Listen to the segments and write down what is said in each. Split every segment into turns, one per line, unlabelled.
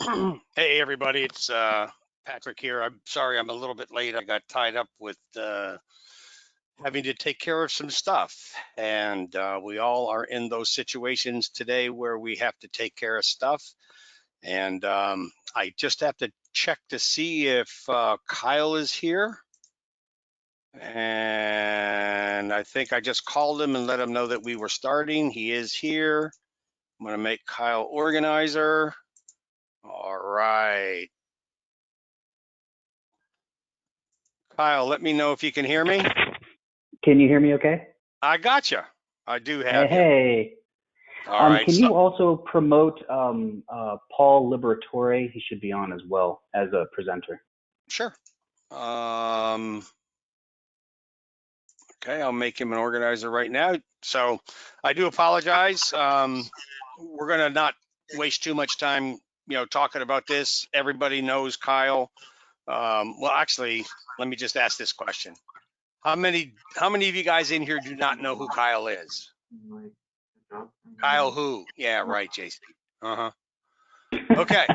Hey everybody, it's Patrick here. I'm sorry I'm a little bit late. I got tied up with having to take care of some stuff, and we all are in those situations today where we have to take care of stuff. And I just have to check to see if Kyle is here. And I think I just called him and let him know that we were starting. He is here. I'm going to make Kyle organizer. All right. Kyle, let me know if you can hear me.
Can you hear me okay?
I gotcha. I do have you.
Hey.
All right.
Can you also promote Paul Liberatore? He should be on as well as a presenter.
Sure. Okay, I'll make him an organizer right now. So I do apologize. We're going to not waste too much time, talking about this. Everybody knows Kyle. Well, actually, let me just ask this question. How many of you guys in here do not know who Kyle is? Kyle who? Yeah, right, JC. Uh-huh. Okay.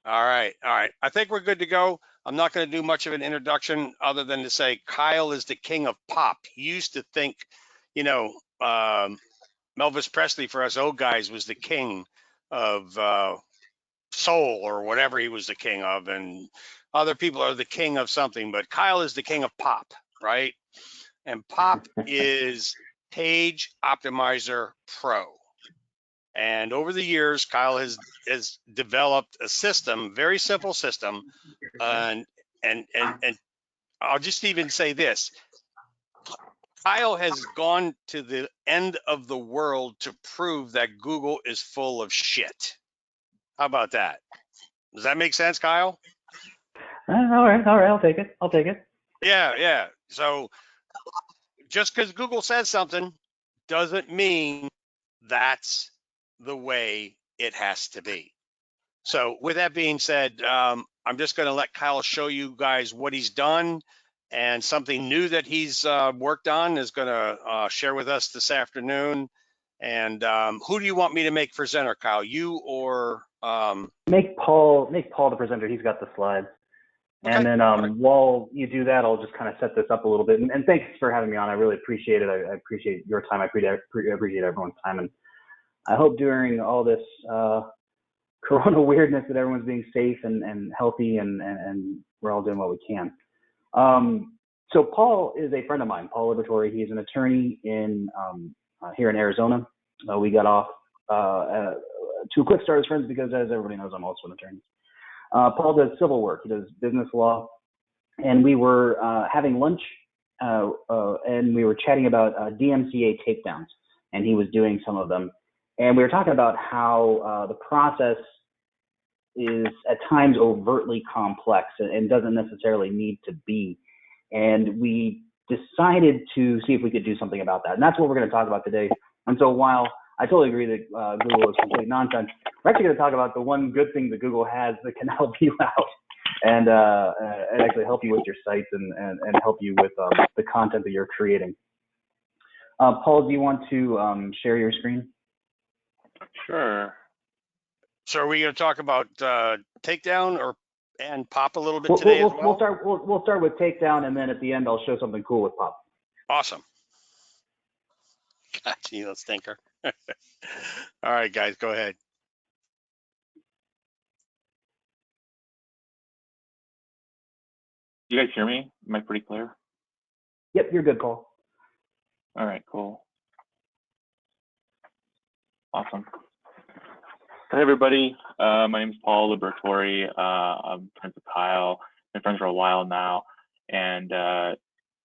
All right. I think we're good to go. I'm not going to do much of an introduction other than to say Kyle is the king of pop. He used to think, Elvis Presley for us old guys was the king of soul or whatever he was the king of, and other people are the king of something, but Kyle is the king of pop, right? And pop is Page Optimizer Pro. And over the years, Kyle has developed a system, very simple system, and I'll just even say this: Kyle has gone to the end of the world to prove that Google is full of shit. How about that? Does that make sense, Kyle?
All right, I'll take it.
Yeah. So just because Google says something doesn't mean that's the way it has to be. So with that being said, I'm just going to let Kyle show you guys what he's done, and something new that he's worked on is going to share with us this afternoon. And who do you want me to make presenter, Kyle? You or
Make Paul the presenter. He's got the slides. Okay. And then while you do that, I'll just kind of set this up a little bit. And thanks for having me on. I really appreciate it. I appreciate your time. I appreciate everyone's time. And I hope during all this Corona weirdness that everyone's being safe and healthy, and we're all doing what we can. So Paul is a friend of mine, Paul Liberatore. He's an attorney in here in Arizona. We got off to a quick start as friends because, as everybody knows, I'm also an attorney. Paul does civil work. He does business law. And we were having lunch and we were chatting about DMCA takedowns, and he was doing some of them. And we were talking about how the process is at times overtly complex and doesn't necessarily need to be. And we decided to see if we could do something about that. And that's what we're going to talk about today. And so while I totally agree that Google is complete nonsense, we're actually going to talk about the one good thing that Google has that can help you out and actually help you with your sites and help you with the content that you're creating. Paul, do you want to share your screen?
Sure.
So are we going to talk about takedown and pop a little bit today as well?
We'll start with takedown, and then at the end I'll show something cool with pop.
Awesome. Gotcha, you little stinker. All right, guys, go ahead.
You guys hear me? Am I pretty clear?
Yep, you're good, Paul.
All right, cool. Awesome. Hi, everybody. My name is Paul Liberatore. I'm friends with Kyle. Been friends for a while now. And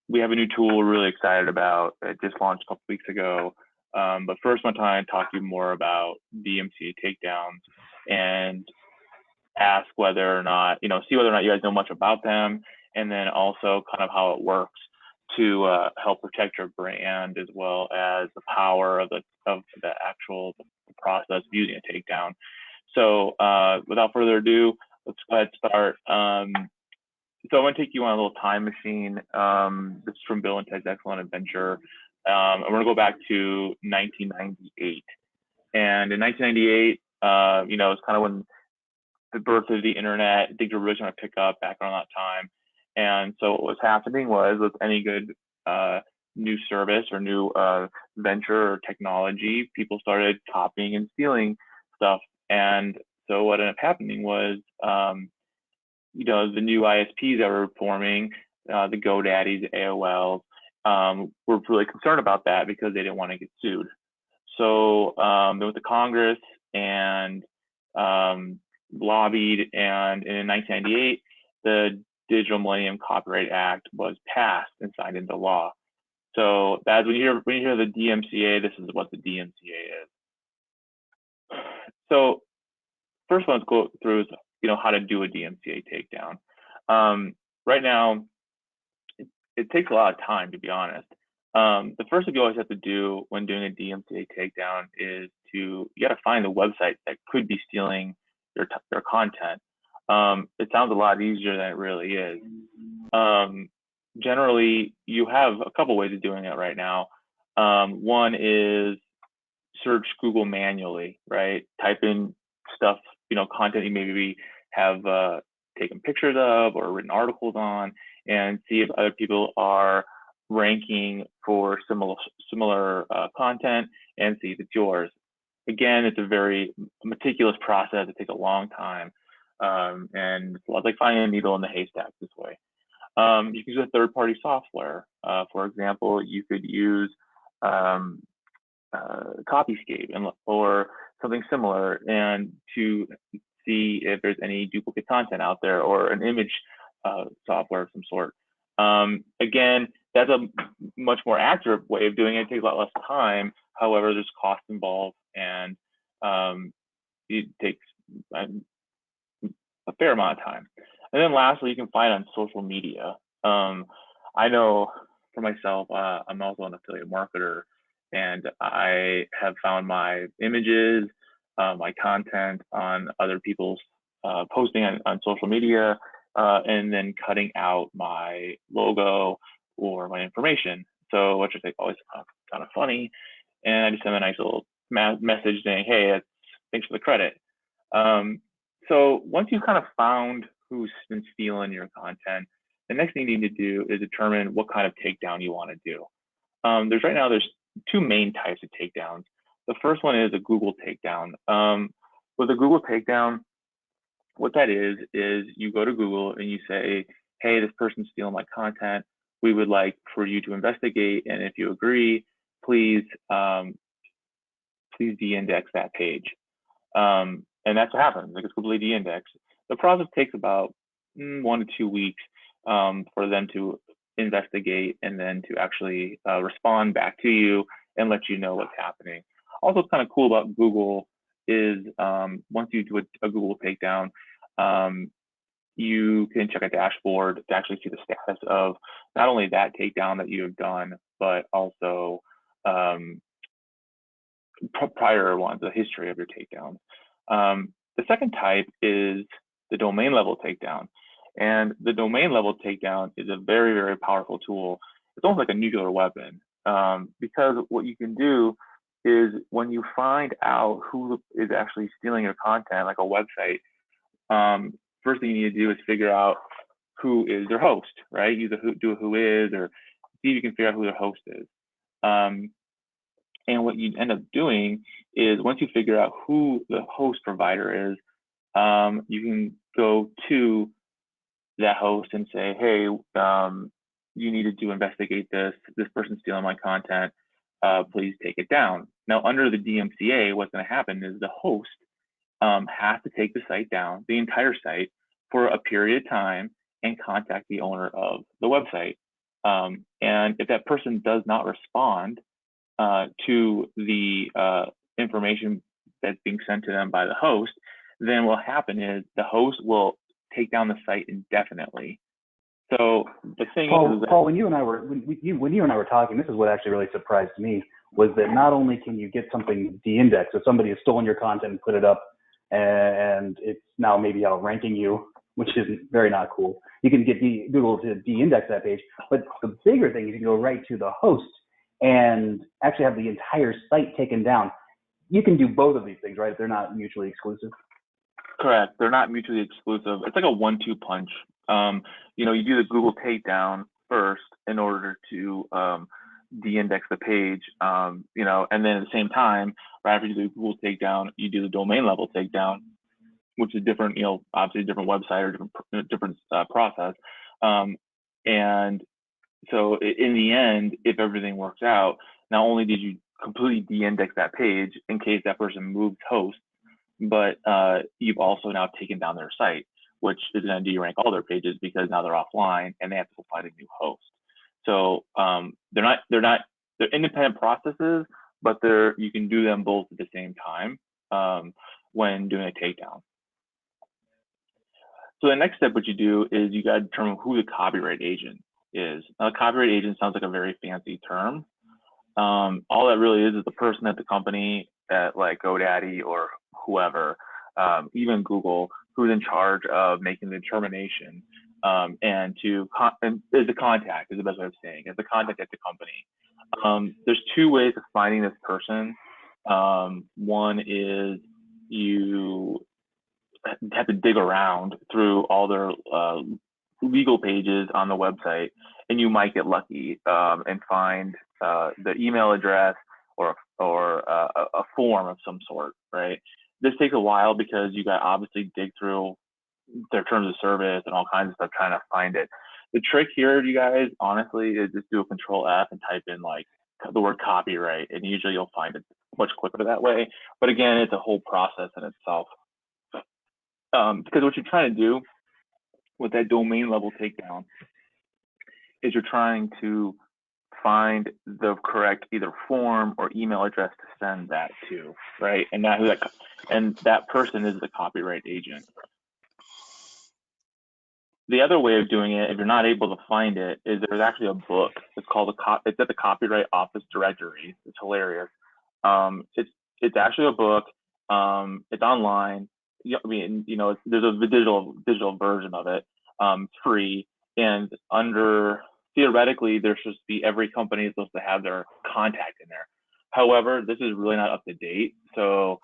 we have a new tool we're really excited about. It just launched a couple weeks ago. But first, I want to talk to you more about DMCA takedowns and ask whether or not, see whether or not you guys know much about them, and then also kind of how it works to help protect your brand, as well as the power of the actual process of using a takedown. So without further ado, let's go ahead and start. So I'm going to take you on a little time machine. This is from Bill and Ted's Excellent Adventure. And we're going to go back to 1998. And in 1998, It's kind of when the birth of the internet, things were really trying to pick up back around that time. And so what was happening was, with any good new service or new venture or technology, people started copying and stealing stuff. And so what ended up happening was, the new ISPs that were forming, the GoDaddies, the AOLs, were really concerned about that because they didn't want to get sued. So they went to Congress and lobbied, and in 1998, the Digital Millennium Copyright Act was passed and signed into law. So that's when you hear the DMCA, this is what the DMCA is. So first one, let's go through is how to do a DMCA takedown. Right now, it takes a lot of time, to be honest. The first thing you always have to do when doing a DMCA takedown is you got to find the website that could be stealing your content. It sounds a lot easier than it really is. Generally, you have a couple ways of doing it right now. One is search Google manually, right? Type in stuff, content you maybe have taken pictures of or written articles on, and see if other people are ranking for similar content, and see if it's yours. Again, it's a very meticulous process. It takes a long time, and it's like finding a needle in the haystack this way. You can use a third-party software. For example, you could use Copyscape or something similar, and to see if there's any duplicate content out there, or an image software of some sort. Again, that's a much more accurate way of doing it. It takes a lot less time. However, there's cost involved, and it takes a fair amount of time. And then lastly, you can find it on social media. I know for myself, I'm also an affiliate marketer, and I have found my images, my content on other people's posting on social media, and then cutting out my logo or my information. So, which I think always kind of funny. And I just send a nice little message saying, hey, thanks for the credit. So once you've kind of found who's been stealing your content, the next thing you need to do is determine what kind of takedown you want to do. There's two main types of takedowns. The first one is a Google takedown. With a Google takedown, what that is you go to Google and you say, hey, this person's stealing my content. We would like for you to investigate, and if you agree, please de-index that page. And that's what happens. It's completely de-indexed. The process takes about 1 to 2 weeks for them to investigate and then to actually respond back to you and let you know what's happening. Also, what's kind of cool about Google is once you do a Google takedown, you can check a dashboard to actually see the status of not only that takedown that you have done, but also prior ones, the history of your takedowns. The second type is the domain level takedown. And the domain level takedown is a very, very powerful tool. It's almost like a nuclear weapon, because what you can do is when you find out who is actually stealing your content, like a website, first thing you need to do is figure out who is their host, right? Do a who is, or see if you can figure out who their host is. And what you end up doing is once you figure out who the host provider is, you can go to that host and say, hey, you needed to investigate this person's stealing my content, please take it down. Now, under the DMCA, what's going to happen is the host has to take the site down, the entire site, for a period of time and contact the owner of the website. And if that person does not respond to the information that's being sent to them by the host, then what will happen is the host will take down the site indefinitely. So the thing is that,
Paul, when you and I were talking, this is what actually really surprised me, was that not only can you get something de-indexed, so somebody has stolen your content and put it up, and it's now maybe outranking you, which isn't very not cool. You can get Google to de-index that page, but the bigger thing is you can go right to the host and actually have the entire site taken down. you can do both of these things, right? They're not mutually exclusive.
Correct. They're not mutually exclusive. It's like a 1-2 punch. You know, you do the Google takedown first in order to de-index the page, you know, and then at the same time, right after you do the Google takedown, you do the domain level takedown, which is different, you know, obviously different website or different process. And so in the end, if everything works out, not only did you completely de-index that page in case that person moves host, but you've also now taken down their site, which is going to de-rank all their pages because now they're offline and they have to go find a new host. So they're independent processes, but you can do them both at the same time when doing a takedown. So the next step, what you do is you got to determine who the copyright agent is. Now, the copyright agent sounds like a very fancy term. All that really is the person at the company at like GoDaddy or whoever, even Google, who's in charge of making the determination and is the contact is the best way of saying it, the contact at the company. There's two ways of finding this person. One is you have to dig around through all their legal pages on the website, and you might get lucky and find the email address or a form of some sort, right? This takes a while because you got obviously dig through their terms of service and all kinds of stuff trying to find it. The trick here, you guys, honestly, is just do a Control F and type in like the word copyright, and usually you'll find it much quicker that way. But again, it's a whole process in itself. Because what you're trying to do with that domain level takedown is you're trying to find the correct either form or email address to send that to, right? And that person is the copyright agent. The other way of doing it, if you're not able to find it, is there's actually a book. It's called it's at the Copyright Office Directory. It's hilarious. It's actually a book. It's online. I mean, you know, there's a digital version of it. It's free, and theoretically, there should be every company is supposed to have their contact in there. However, this is really not up to date, so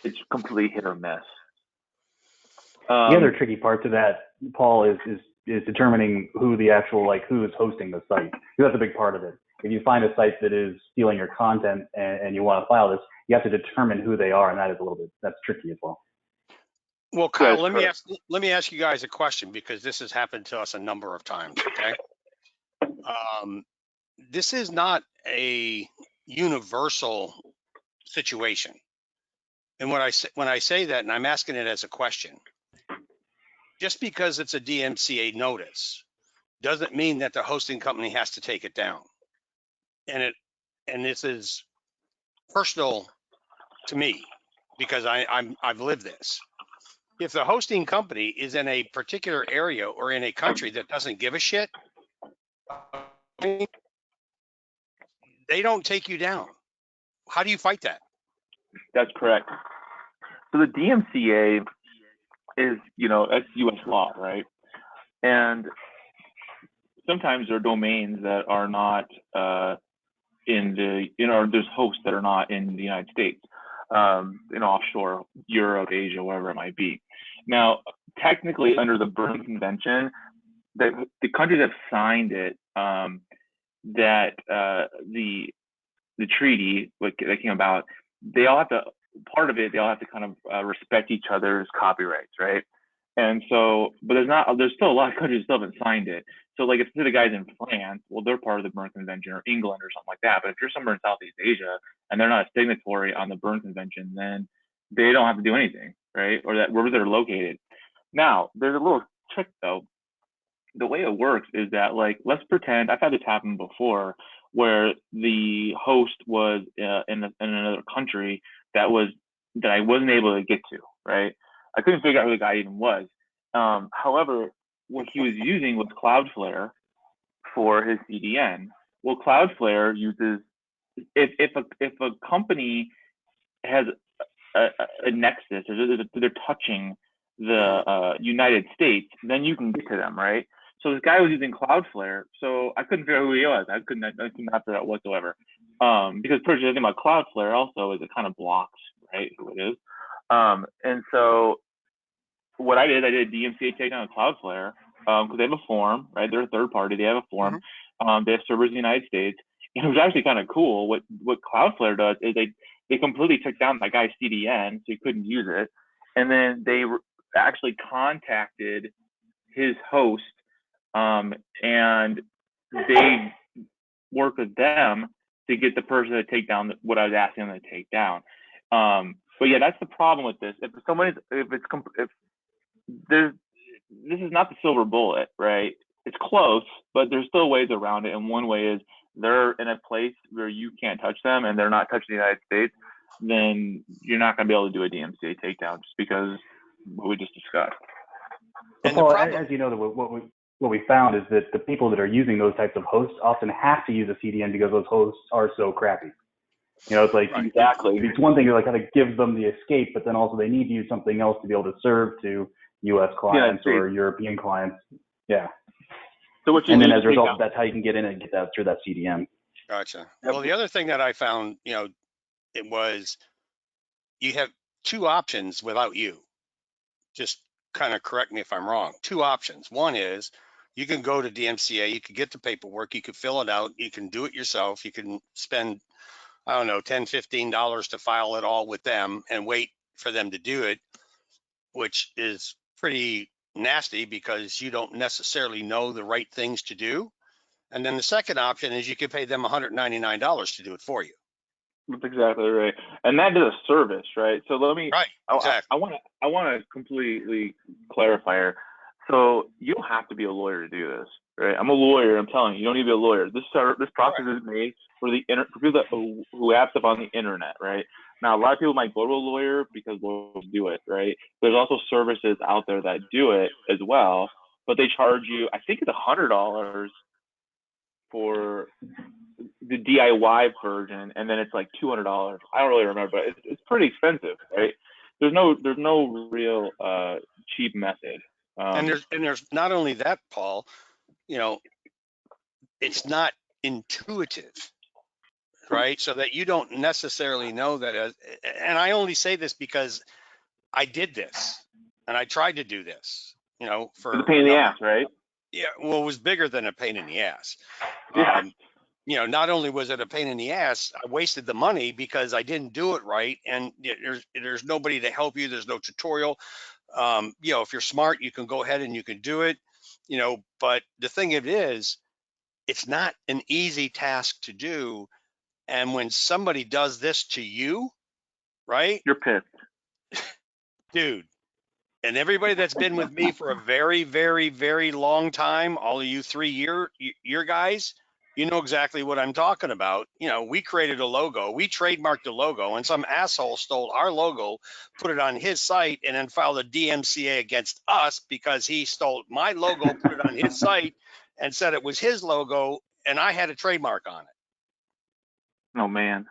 it's completely hit or miss.
The other tricky part to that, Paul, is determining who the actual, who is hosting the site. That's a big part of it. If you find a site that is stealing your content and you want to file this, you have to determine who they are, and that's tricky as well.
Well, Kyle, let me ask you guys a question, because this has happened to us a number of times. Okay, this is not a universal situation, and when I say that, and I'm asking it as a question, just because it's a DMCA notice doesn't mean that the hosting company has to take it down. And this is personal to me because I've lived this. If the hosting company is in a particular area or in a country that doesn't give a shit, they don't take you down. How do you fight that?
That's correct. So the DMCA is, that's U.S. law, right? And sometimes there are domains that are not there's hosts that are not in the United States, offshore, Europe, Asia, wherever it might be. Now, technically, under the Berne Convention, the countries that signed it, the treaty that came about, they all have to kind of respect each other's copyrights, right? And so, but there's still a lot of countries that still haven't signed it. So like if the guys in France, well, they're part of the Berne Convention, or England or something like that. But if you're somewhere in Southeast Asia and they're not a signatory on the Berne Convention, then they don't have to do anything, right? Or that wherever they're located. Now, there's a little trick though. The way it works is that, let's pretend, I've had this happen before, where the host was in another country that I wasn't able to get to, right? I couldn't figure out who the guy even was. However, what he was using was Cloudflare for his CDN. Well, Cloudflare uses, if a company has a nexus, or they're touching the United States, then you can get to them, right? So this guy was using Cloudflare, so I couldn't figure out who he was. I couldn't figure out whatsoever. because pretty much the thing about Cloudflare also is it kind of blocks, right, who it is. And so what I did DMCA takedown on Cloudflare because they have a form, right? They're a third party. They have a form. They have servers in the United States. And it was actually kind of cool. What Cloudflare does is they completely took down that guy's CDN, so he couldn't use it. And then they actually contacted his host, and they worked with them to get the person to take down what I was asking them to take down. But yeah, that's the problem with this. If this is not the silver bullet, right? It's close, but there's still ways around it. And one way is they're in a place where you can't touch them and they're not touching the United States, then you're not going to be able to do a DMCA takedown just because what we just discussed.
And Paul, as you know, what we found is that the people that are using those types of hosts often have to use a CDN because those hosts are so crappy. You know, it's like
exactly.
It's one thing to like kind of give them the escape, but then also they need to use something else to be able to serve to U.S. clients or European clients. Yeah.
So
and then as a result, that's how you can get in and get that through that CDN.
Gotcha. Well, the other thing that I found, it was you have two options without you. Just kind of correct me if I'm wrong. Two options. One is you can go to DMCA, you can get the paperwork, you can fill it out, you can do it yourself, you can spend, I don't know, $10, $15 to file it all with them and wait for them to do it, which is pretty nasty because you don't necessarily know the right things to do. And then the second option is you can pay them $199 to do it for you.
That's exactly right, and that is a service, right? So let me.
Right. Exactly.
I want to completely clarify here. So you don't have to be a lawyer to do this, right? I'm a lawyer. I'm telling you, you don't need to be a lawyer. This process is made for for people who have stuff on the internet, right? Now, a lot of people might go to a lawyer because lawyers do it, right? There's also services out there that do it as well, but they charge you. I think it's $100 for the DIY version, and then it's like $200. I don't really remember, but it's pretty expensive, right? There's no real cheap method.
And there's not only that, Paul. It's not intuitive, right? So that you don't necessarily know that. And I only say this because I did this and I tried to do this. For
the pain in the ass, right?
Yeah. Well, it was bigger than a pain in the ass.
Yeah.
Not only was it a pain in the ass, I wasted the money because I didn't do it right. And there's nobody to help you. There's no tutorial. If you're smart, you can go ahead and you can do it, but the thing of it is, it's not an easy task to do. And when somebody does this to you, right?
You're pissed.
Dude. And everybody that's been with me for a very, very, very long time, all of you 3-year guys, you know exactly what I'm talking about. We created a logo, we trademarked the logo, and some asshole stole our logo, put it on his site, and then filed a DMCA against us because he stole my logo, put it on his site, and said it was his logo, and I had a trademark on it.
Oh, man.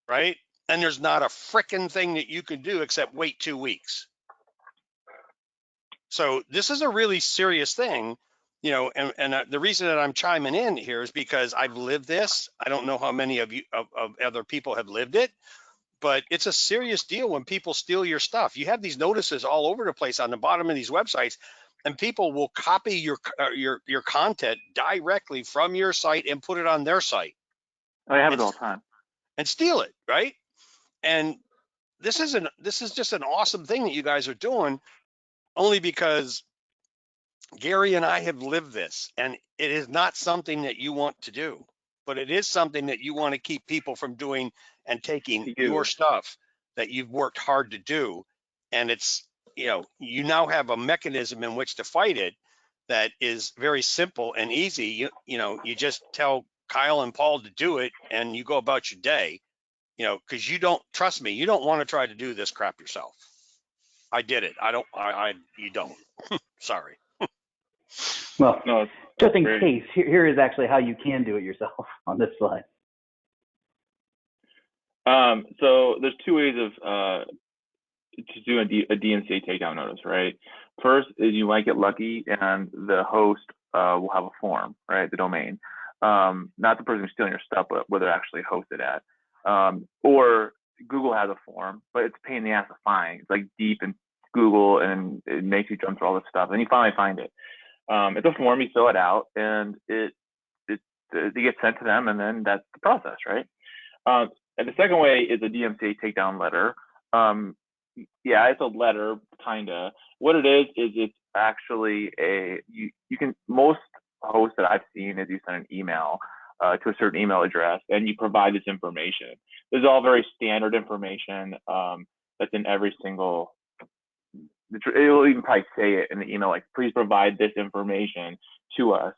Right? And there's not a frickin' thing that you can do except wait 2 weeks. So this is a really serious thing, and the reason that I'm chiming in here is because I've lived this. I don't know how many of you of other people have lived it, but it's a serious deal when people steal your stuff. You have these notices all over the place on the bottom of these websites, and people will copy your content directly from your site and put it on their site.
I have it all the time.
And steal it, right? And this is just an awesome thing that you guys are doing. Only because Gary and I have lived this, and it is not something that you want to do, but it is something that you want to keep people from doing and taking your stuff that you've worked hard to do. And it's, you now have a mechanism in which to fight it that is very simple and easy. You just tell Kyle and Paul to do it and you go about your day, because you don't, trust me, you don't want to try to do this crap yourself. I did it. You don't. Sorry.
Well, no, just in case, here is actually how you can do it yourself on this slide.
So there's two ways of to do a DMCA takedown notice, right? First is you might get lucky and the host will have a form, right? The domain. not the person who's stealing your stuff, but where they're actually hosted at. Or Google has a form, but it's a pain in the ass to find. It's like deep in Google, and it makes you jump through all this stuff, and you finally find it. It's a form, you fill it out, and it gets sent to them, and then that's the process, right? And the second way is a DMCA takedown letter. Yeah, it's a letter, kinda. What it is it's actually most hosts that I've seen is you send an email to a certain email address, and you provide this information. This is all very standard information that's in every single. It will even probably say it in the email, like, please provide this information to us,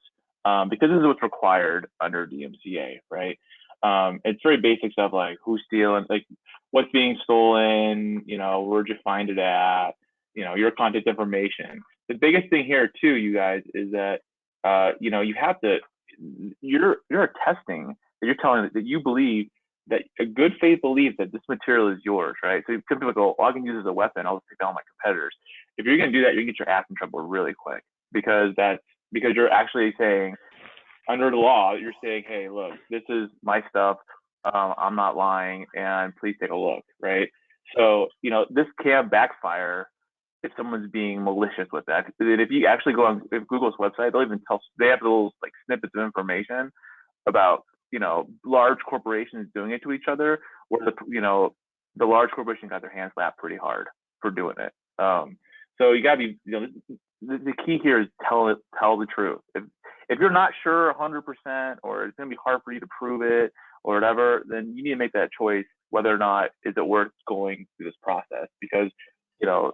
because this is what's required under DMCA, right? It's very basic stuff like who's stealing, like what's being stolen, where'd you find it at, your contact information. The biggest thing here too, you guys, is that you have to, you're attesting that you're telling that you believe that a good faith belief that this material is yours, right? So some people go, I can use it as a weapon, I'll take down my competitors. If you're gonna do that, you're gonna get your ass in trouble really quick, because you're actually saying, under the law, you're saying, hey, look, this is my stuff. I'm not lying, and please take a look, right? So, this can backfire if someone's being malicious with that. If you actually go on Google's website, they have little like snippets of information about, large corporations doing it to each other, where the large corporation got their hands slapped pretty hard for doing it. So you gotta be, the key here is tell the truth. If you're not sure 100%, or it's gonna be hard for you to prove it or whatever, then you need to make that choice whether or not is it worth going through this process, because you have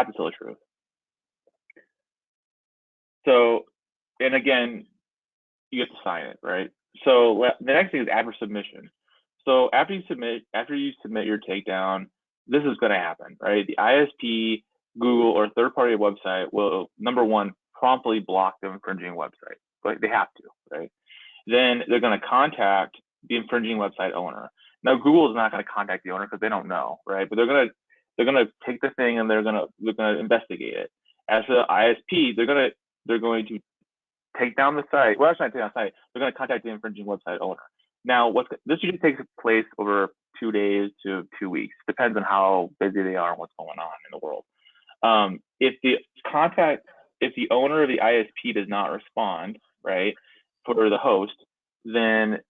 to tell the truth. So, and again, you have to sign it, right? So the next thing is after submission. So after you submit your takedown, this is going to happen, right? The ISP, Google, or third-party website will, number one, promptly block the infringing website. Like, they have to, right? Then they're going to contact the infringing website owner. Now, Google is not going to contact the owner because they don't know, right? But they're going to take the thing, and they're going to investigate it. As for the ISP, they're going to take down the site. Well, actually, not take down the site. They're going to contact the infringing website owner. Now, this usually takes place over 2 days to 2 weeks. Depends on how busy they are and what's going on in the world. If the owner of the ISP does not respond, right, for the host, then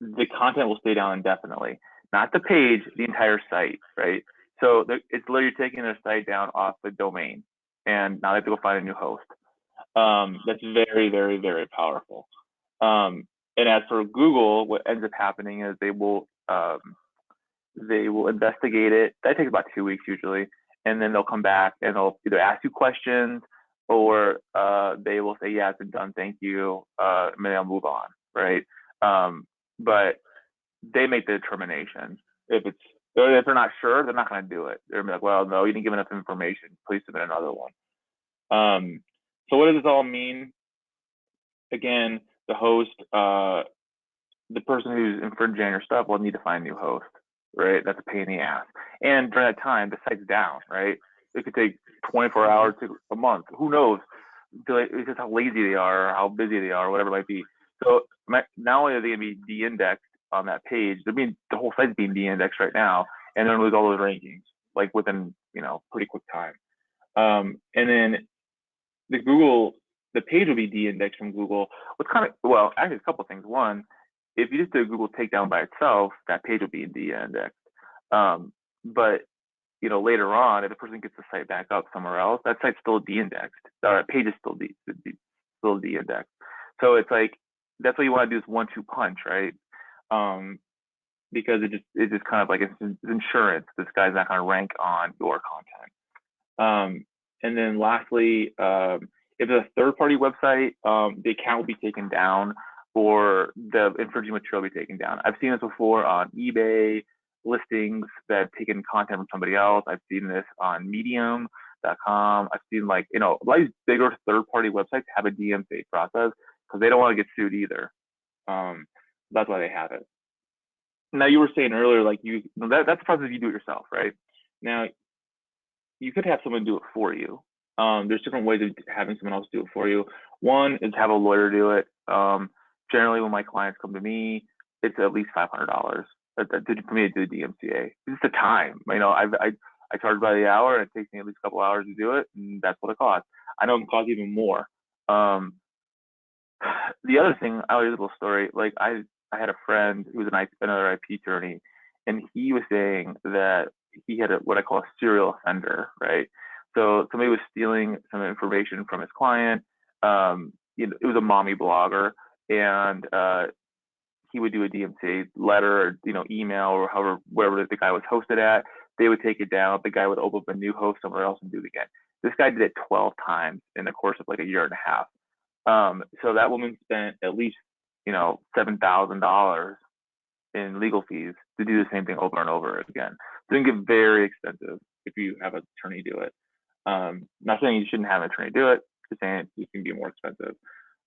the content will stay down indefinitely. Not the page, the entire site, right? So it's literally taking their site down off the domain, and now they have to go find a new host. That's very, very, very powerful. And as for Google, what ends up happening is they will investigate it. That takes about 2 weeks usually, and then they'll come back and they'll either ask you questions, or they will say, yeah, it's been done, thank you, and then they'll move on, right? But they make the determination. If they're not sure, they're not going to do it. They're like, well, no, you didn't give enough information, please submit another one. So what does this all mean? Again, the host, the person who's infringing on your stuff will need to find a new host, right? That's a pain in the ass. And during that time, the site's down, right? It could take 24 hours to a month. Who knows? It's just how lazy they are, or how busy they are, or whatever it might be. So not only are they going to be de-indexed on that page, the whole site's being de-indexed right now, and they're going to lose all those rankings, like within, pretty quick time. And then the page will be de-indexed from Google. Actually, a couple of things. One, if you just do a Google takedown by itself, that page will be de-indexed. But later on, if the person gets the site back up somewhere else, that site's still de-indexed. That page is still de-indexed. So it's like, that's what you want to do, is 1-2 punch, right? Because it's just kind of like it's insurance. This guy's not going to rank on your content. And then lastly, if it's a third-party website, the account will be taken down, or the infringing material will be taken down. I've seen this before on eBay listings that have taken content from somebody else. I've seen this on Medium.com. I've seen, like, a lot of these bigger third-party websites have a DMCA process because they don't want to get sued either. That's why they have it. Now, you were saying earlier, like, that's the process you do it yourself, right? Now, you could have someone do it for you, There's different ways of having someone else do it for you. One is have a lawyer do it. Generally, when my clients come to me, it's at least $500 for me to do the DMCA. It's the time. You know, I charge by the hour, and it takes me at least a couple hours to do it, and that's what it costs. I know it can cost even more. The other thing, I'll tell you a little story. Like I had a friend who was another IP attorney, and he was saying that he had what I call a serial offender, right? So somebody was stealing some information from his client. You know, it was a mommy blogger, and he would do a DMCA letter, or, you know, email, or however, wherever the guy was hosted at. They would take it down. The guy would open up a new host somewhere else and do it again. This guy did it 12 times in the course of like a year and a half. So that woman spent at least, you know, $7,000 in legal fees to do the same thing over and over again. So it can get very expensive if you have an attorney do it. Not saying you shouldn't have an attorney do it, just saying it can be more expensive.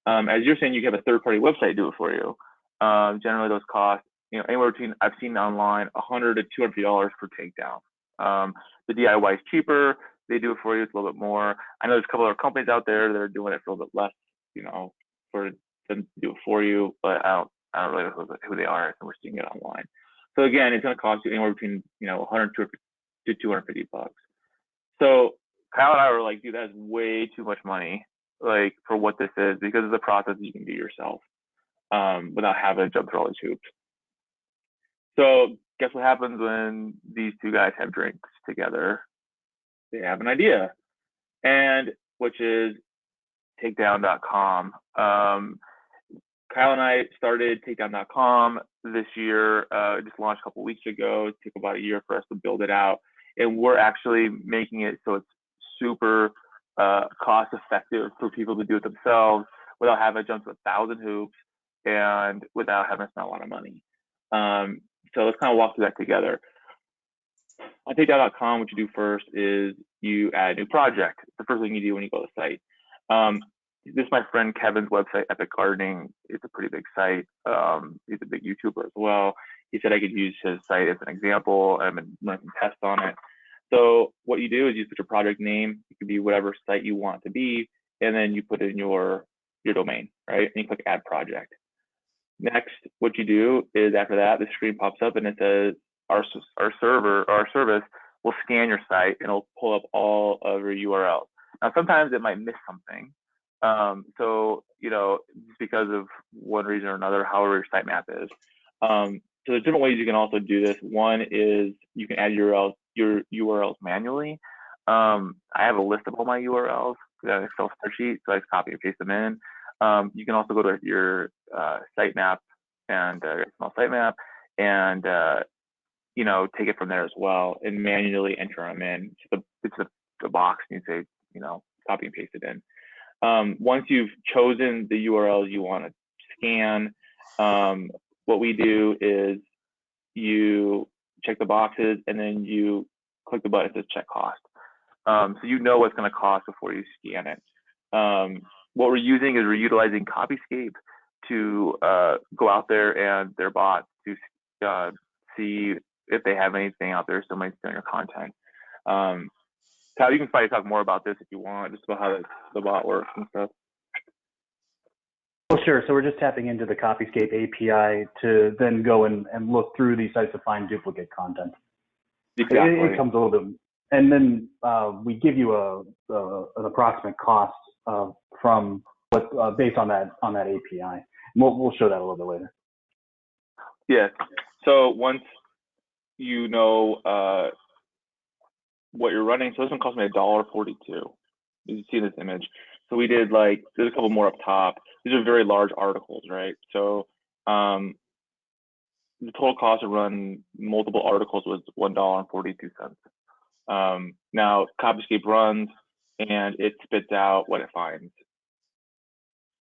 As you're saying, you can have a third-party website do it for you. Generally, those cost, you know, anywhere between, I've seen online, $100 to $250 per takedown. The DIY is cheaper. They do it for you. It's a little bit more. I know there's a couple other companies out there that are doing it for a little bit less, you know, for them to do it for you. But I don't really know who they are, and we're seeing it online. So again, it's going to cost you anywhere between, you know, $100 to $250. So Kyle and I were like, dude, that's way too much money, like, for what this is, because of the process you can do yourself, without having to jump through all these hoops. So guess what happens when these two guys have drinks together? They have an idea, and which is takedown.com. Kyle and I started takedown.com this year. Just launched a couple weeks ago. It took about a year for us to build it out, and we're actually making it so it's super cost effective for people to do it themselves without having to jump through 1,000 hoops and without having to spend a lot of money. So let's kind of walk through that together. On takedown.com, what you do first is you add a new project. It's the first thing you do when you go to the site. This is my friend Kevin's website, Epic Gardening. It's a pretty big site. He's a big YouTuber as well. He said I could use his site as an example. I've been running some tests on it. So what you do is you put your project name. It could be whatever site you want it to be, and then you put in your domain, right? And you click Add Project. Next, what you do is after that, the screen pops up and it says our service will scan your site and it'll pull up all of your URLs. Now, sometimes it might miss something. So, you know, just because of one reason or another, however your sitemap is. So there's different ways you can also do this. One is you can add your URLs manually. I have a list of all my URLs, an Excel spreadsheet, so I just copy and paste them in. You can also go to your sitemap and small sitemap and you know, take it from there as well and manually enter them in. It's the box, and you say, you know, copy and paste it in. Once you've chosen the URLs you want to scan, what we do is you check the boxes and then you click the button that says check cost. So you know what's going to cost before you scan it. What we're using is we're utilizing Copyscape to go out there and their bots to see if they have anything out there somebody's stealing your content. Kyle, you can probably talk more about this if you want, just about how the bot works and stuff.
Well, sure. So we're just tapping into the Copyscape API to then go and look through these sites to find duplicate content.
Exactly.
It comes a little bit, and then we give you an approximate cost from what based on that API. We'll show that a little bit later.
Yeah. So once you know what you're running, so this one cost me $1.42. You see this image. So we did there's a couple more up top. These are very large articles, right? So the total cost to run multiple articles was $1.42. Now Copyscape runs and it spits out what it finds.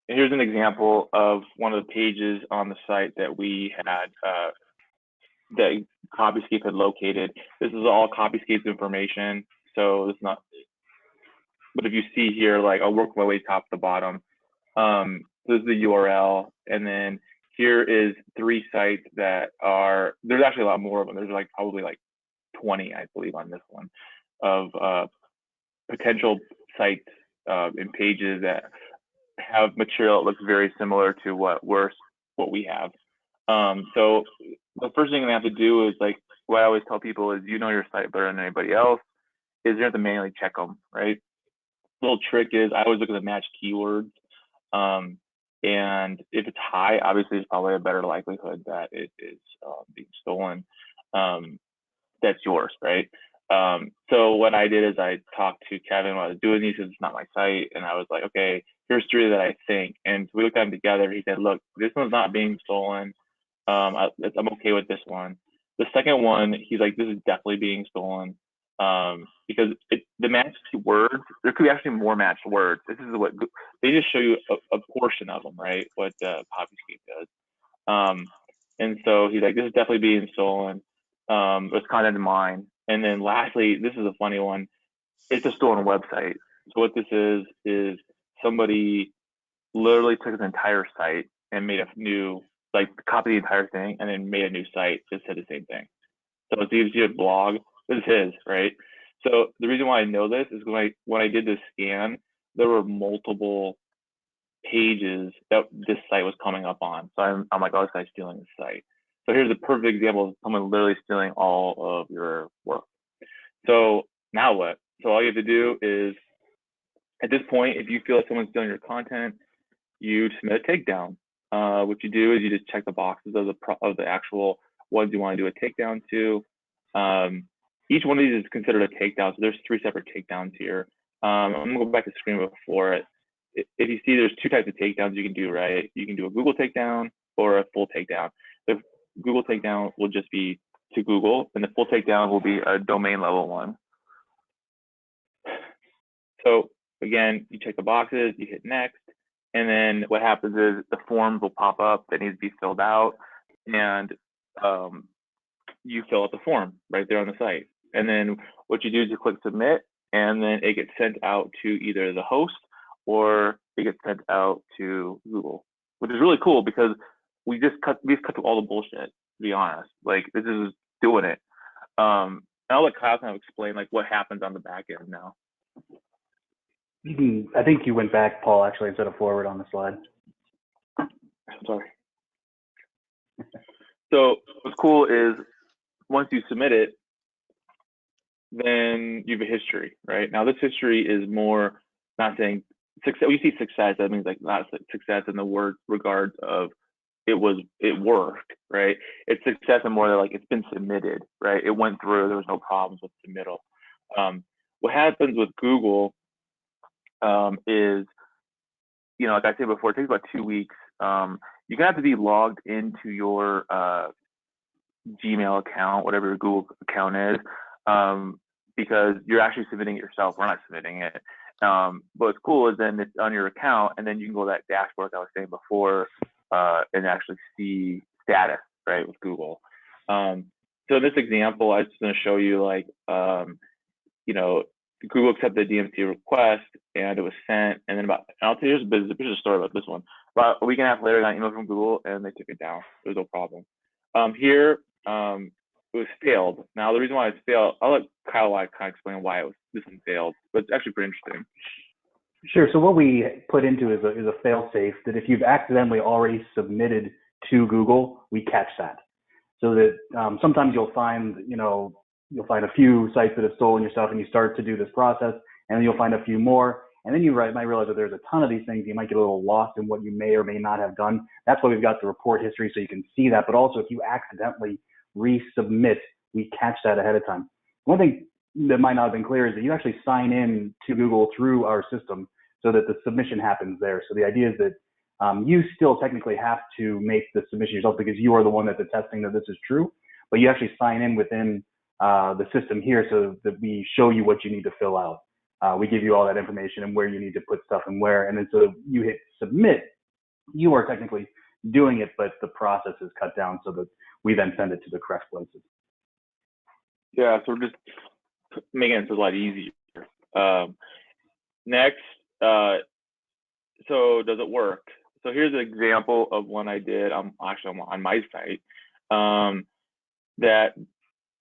And here's an example of one of the pages on the site that we had that Copyscape had located. This is all Copyscape's information, so it's not. But if you see here, I'll work my way top to bottom. This is the URL, and then here is 3 sites that are. There's actually a lot more of them. There's probably 20, I believe, on this one of potential sites and pages that have material that looks very similar to what we have. So the first thing we have to do is, like what I always tell people is, you know your site better than anybody else, is you have to manually check them, right? Little trick is I always look at the match keywords. And if it's high, obviously there's probably a better likelihood that it is being stolen. That's yours, right? So what I did is I talked to Kevin while I was doing these, because it's not my site, and I was like, okay, here's 3 that I think. And so we looked at them together. He said, look, this one's not being stolen. I'm okay with this one. The second one, he's like, this is definitely being stolen. Because the matched words, there could be actually more matched words. This is what they just show you a portion of them, right? What Obfuscate does. And so he's like, this is definitely being stolen. It's content in mine. And then lastly, this is a funny one. It's a stolen website. So what this is somebody literally took an entire site and made a new, like, copied the entire thing and then made a new site that said the same thing. So it's easy to blog. This is his, right? So the reason why I know this is when I did this scan, there were multiple pages that this site was coming up on. So I'm like, oh, this guy's stealing the site. So here's a perfect example of someone literally stealing all of your work. So now what? So all you have to do is, at this point, if you feel like someone's stealing your content, you submit a takedown. What you do is you just check the boxes of the actual ones you want to do a takedown to. Each one of these is considered a takedown. So there's 3 separate takedowns here. I'm gonna go back to the screen before it. If you see, there's 2 types of takedowns you can do, right? You can do a Google takedown or a full takedown. The Google takedown will just be to Google, and the full takedown will be a domain level one. So again, you check the boxes, you hit next, and then what happens is the forms will pop up that needs to be filled out, and you fill out the form right there on the site. And then what you do is you click submit, and then it gets sent out to either the host or it gets sent out to Google, which is really cool because we just cut through all the bullshit, to be honest. Like, this is doing it. And I'll let Kyle kind of explain like what happens on the back end now.
I think you went back, Paul, actually, instead of forward on the slide.
Sorry. So what's cool is once you submit it, then you have a history, right? Now this history is more not saying success. When you see success, that means like not success in the word regards of it worked, right? It's success in more than like it's been submitted, right? It went through, there was no problems with submittal. What happens with Google is, you know, like I said before, it takes about 2 weeks. You have to be logged into your Gmail account, whatever your Google account is, because you're actually submitting it yourself. We're not submitting it. But what's cool is then it's on your account, and then you can go to that dashboard I was saying before and actually see status, right, with Google. So in this example, I'm just going to show you like, you know, Google accepted the DMCA request and it was sent, and then I'll tell you, here's a story about this one. About a week and a half later, I got an email from Google and they took it down. There was no problem. Here, it was failed. Now, the reason why it's failed, I'll let Kyle kind of explain why this one failed, but it's actually pretty interesting.
Sure. So what we put into is a fail-safe that if you've accidentally already submitted to Google, we catch that. So that sometimes you'll find a few sites that have stolen your stuff, and you start to do this process, and then you'll find a few more, and then you might realize that there's a ton of these things. You might get a little lost in what you may or may not have done. That's why we've got the report history, so you can see that. But also, if you accidentally resubmit, we catch that ahead of time. One thing that might not have been clear is that you actually sign in to Google through our system so that the submission happens there. So the idea is that you still technically have to make the submission yourself because you are the one that's attesting that this is true, but you actually sign in within the system here so that we show you what you need to fill out. We give you all that information and where you need to put stuff and where, and then so you hit submit, you are technically doing it, but the process is cut down so that we then send it to the correct places.
Yeah, so we're just making it a lot easier. Next, so does it work? So here's an example of one I did. I'm on my site that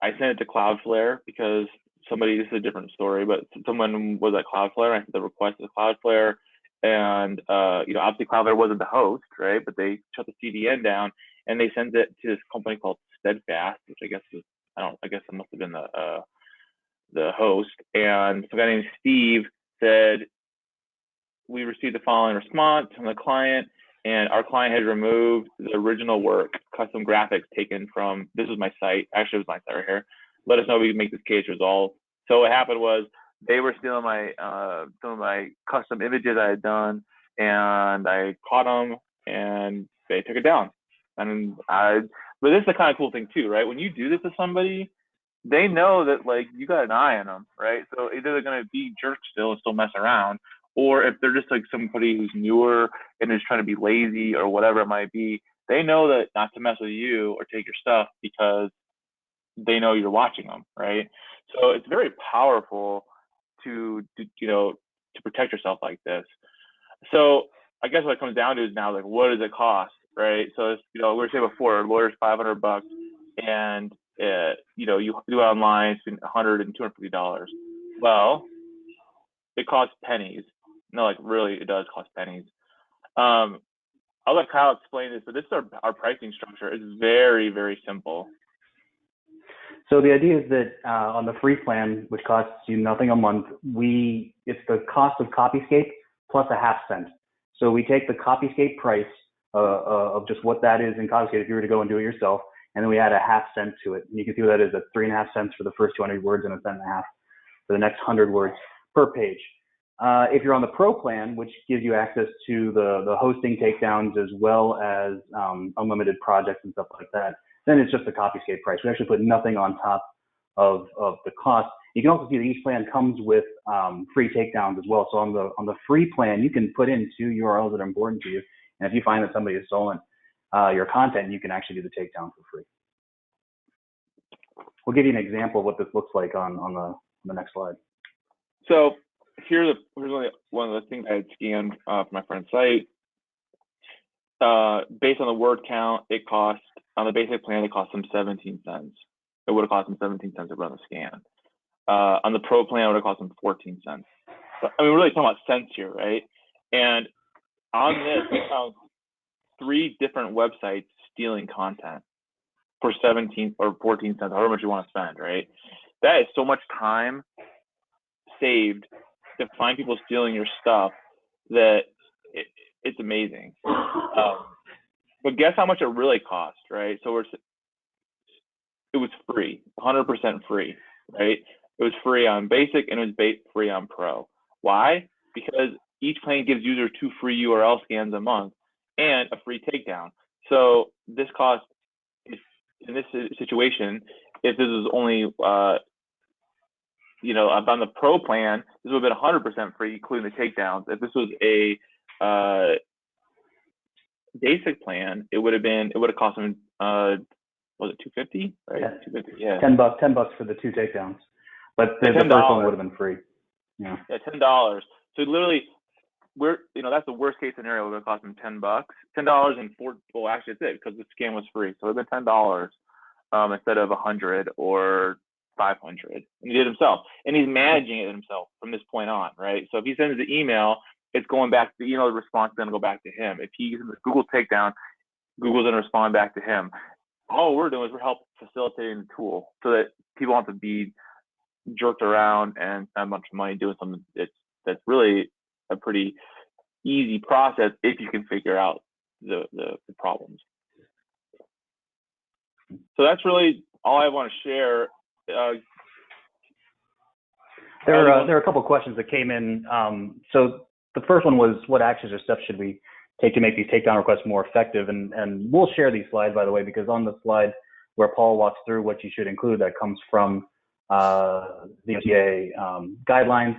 I sent it to Cloudflare because somebody, this is a different story, but someone was at Cloudflare, and I sent the request to Cloudflare, and obviously Cloudflare wasn't the host, right? But they shut the CDN down, and they sent it to this company called Steadfast, which I guess is, I guess it must have been the host. And some guy named Steve said, we received the following response from the client, and our client had removed the original work, custom graphics taken from, this is my site, actually it was my site right here. Let us know if we can make this case resolve. So what happened was they were stealing my some of my custom images I had done, and I caught them and they took it down. But this is the kind of cool thing too, right? When you do this to somebody, they know that like you got an eye on them, right? So either they're gonna be jerks still and still mess around, or if they're just like somebody who's newer and is trying to be lazy or whatever it might be, they know that not to mess with you or take your stuff because they know you're watching them, right? So it's very powerful to protect yourself like this. So I guess what it comes down to is now, like, what does it cost, right? So it's, we were saying before, lawyers $500, and you do it online, it's been $100 and $250. Well, it costs pennies. No, like really, it does cost pennies. I'll let Kyle explain this, but this is our pricing structure. It's very, very simple.
So the idea is that on the free plan, which costs you nothing a month, it's the cost of Copyscape plus a half cent. So we take the Copyscape price of just what that is in Copyscape if you were to go and do it yourself, and then we add a half cent to it. And you can see what that is, at 3.5 cents for the first 200 words and 1.5 cents for the next 100 words per page. If you're on the Pro plan, which gives you access to the hosting takedowns as well as unlimited projects and stuff like that, then it's just the Copyscape price. We actually put nothing on top of the cost. You can also see that each plan comes with free takedowns as well. So on the free plan, you can put in 2 URLs that are important to you, and if you find that somebody has stolen your content, you can actually do the takedown for free. We'll give you an example of what this looks like on the next slide.
So here's only one of the things I had scanned from my friend's site. Based on the word count, it cost, on the basic plan, it cost them 17 cents. It would have cost them 17 cents to run the scan. On the Pro plan, it would have cost them 14 cents. So, I mean, we're really talking about cents here, right? And on this, we found 3 different websites stealing content for 17 or 14 cents, however much you want to spend, right? That is so much time saved to find people stealing your stuff that it's amazing. But guess how much it really cost, right? So it was free, 100% free, right? It was free on basic and it was free on Pro. Why? Because each plan gives users 2 free URL scans a month and a free takedown. So this cost, in this situation, if this is only on the Pro plan, this would have been 100% free, including the takedowns. If this was a basic plan, it would have cost them was it $250? Right?
Yeah.
$250, yeah.
$10 for the 2 takedowns, but the first one would have been free. Yeah.
Yeah, $10. So literally, that's the worst case scenario. It would have cost them $10. $10 and well, actually it's it because the scan was free, so it would have been $10 instead of $100 or $500. And he did it himself, and he's managing it himself from this point on, right? So if he sends the email, it's going back. The email response is going to go back to him. If he uses the Google takedown, Google's going to respond back to him. All we're doing is we're helping facilitating the tool so that people don't have to be jerked around and spend a bunch of money doing something that's really a pretty easy process if you can figure out the problems. So that's really all I want to share.
There are a couple of questions that came in. So the first one was, what actions or steps should we take to make these takedown requests more effective? And we'll share these slides, by the way, because on the slide where Paul walks through what you should include, that comes from the DMCA guidelines.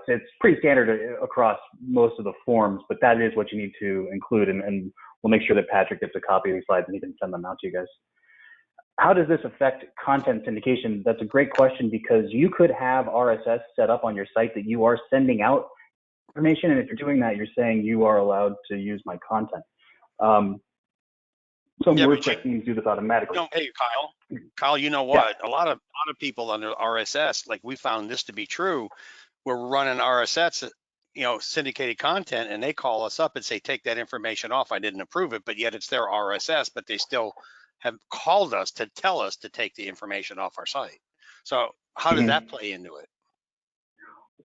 It's pretty standard across most of the forms, but that is what you need to include. And we'll make sure that Patrick gets a copy of these slides and he can send them out to you guys. How does this affect content syndication? That's a great question, because you could have RSS set up on your site that you are sending out information, and if you're doing that, you're saying you are allowed to use my content. some
Yeah, but
WordPress themes do this automatically.
hey, Kyle, you know what? A lot of people under RSS, like we found this to be true, where we're running RSS, syndicated content, and they call us up and say, take that information off. I didn't approve it, but yet it's their RSS, but they still have called us to tell us to take the information off our site. So how does that play into it?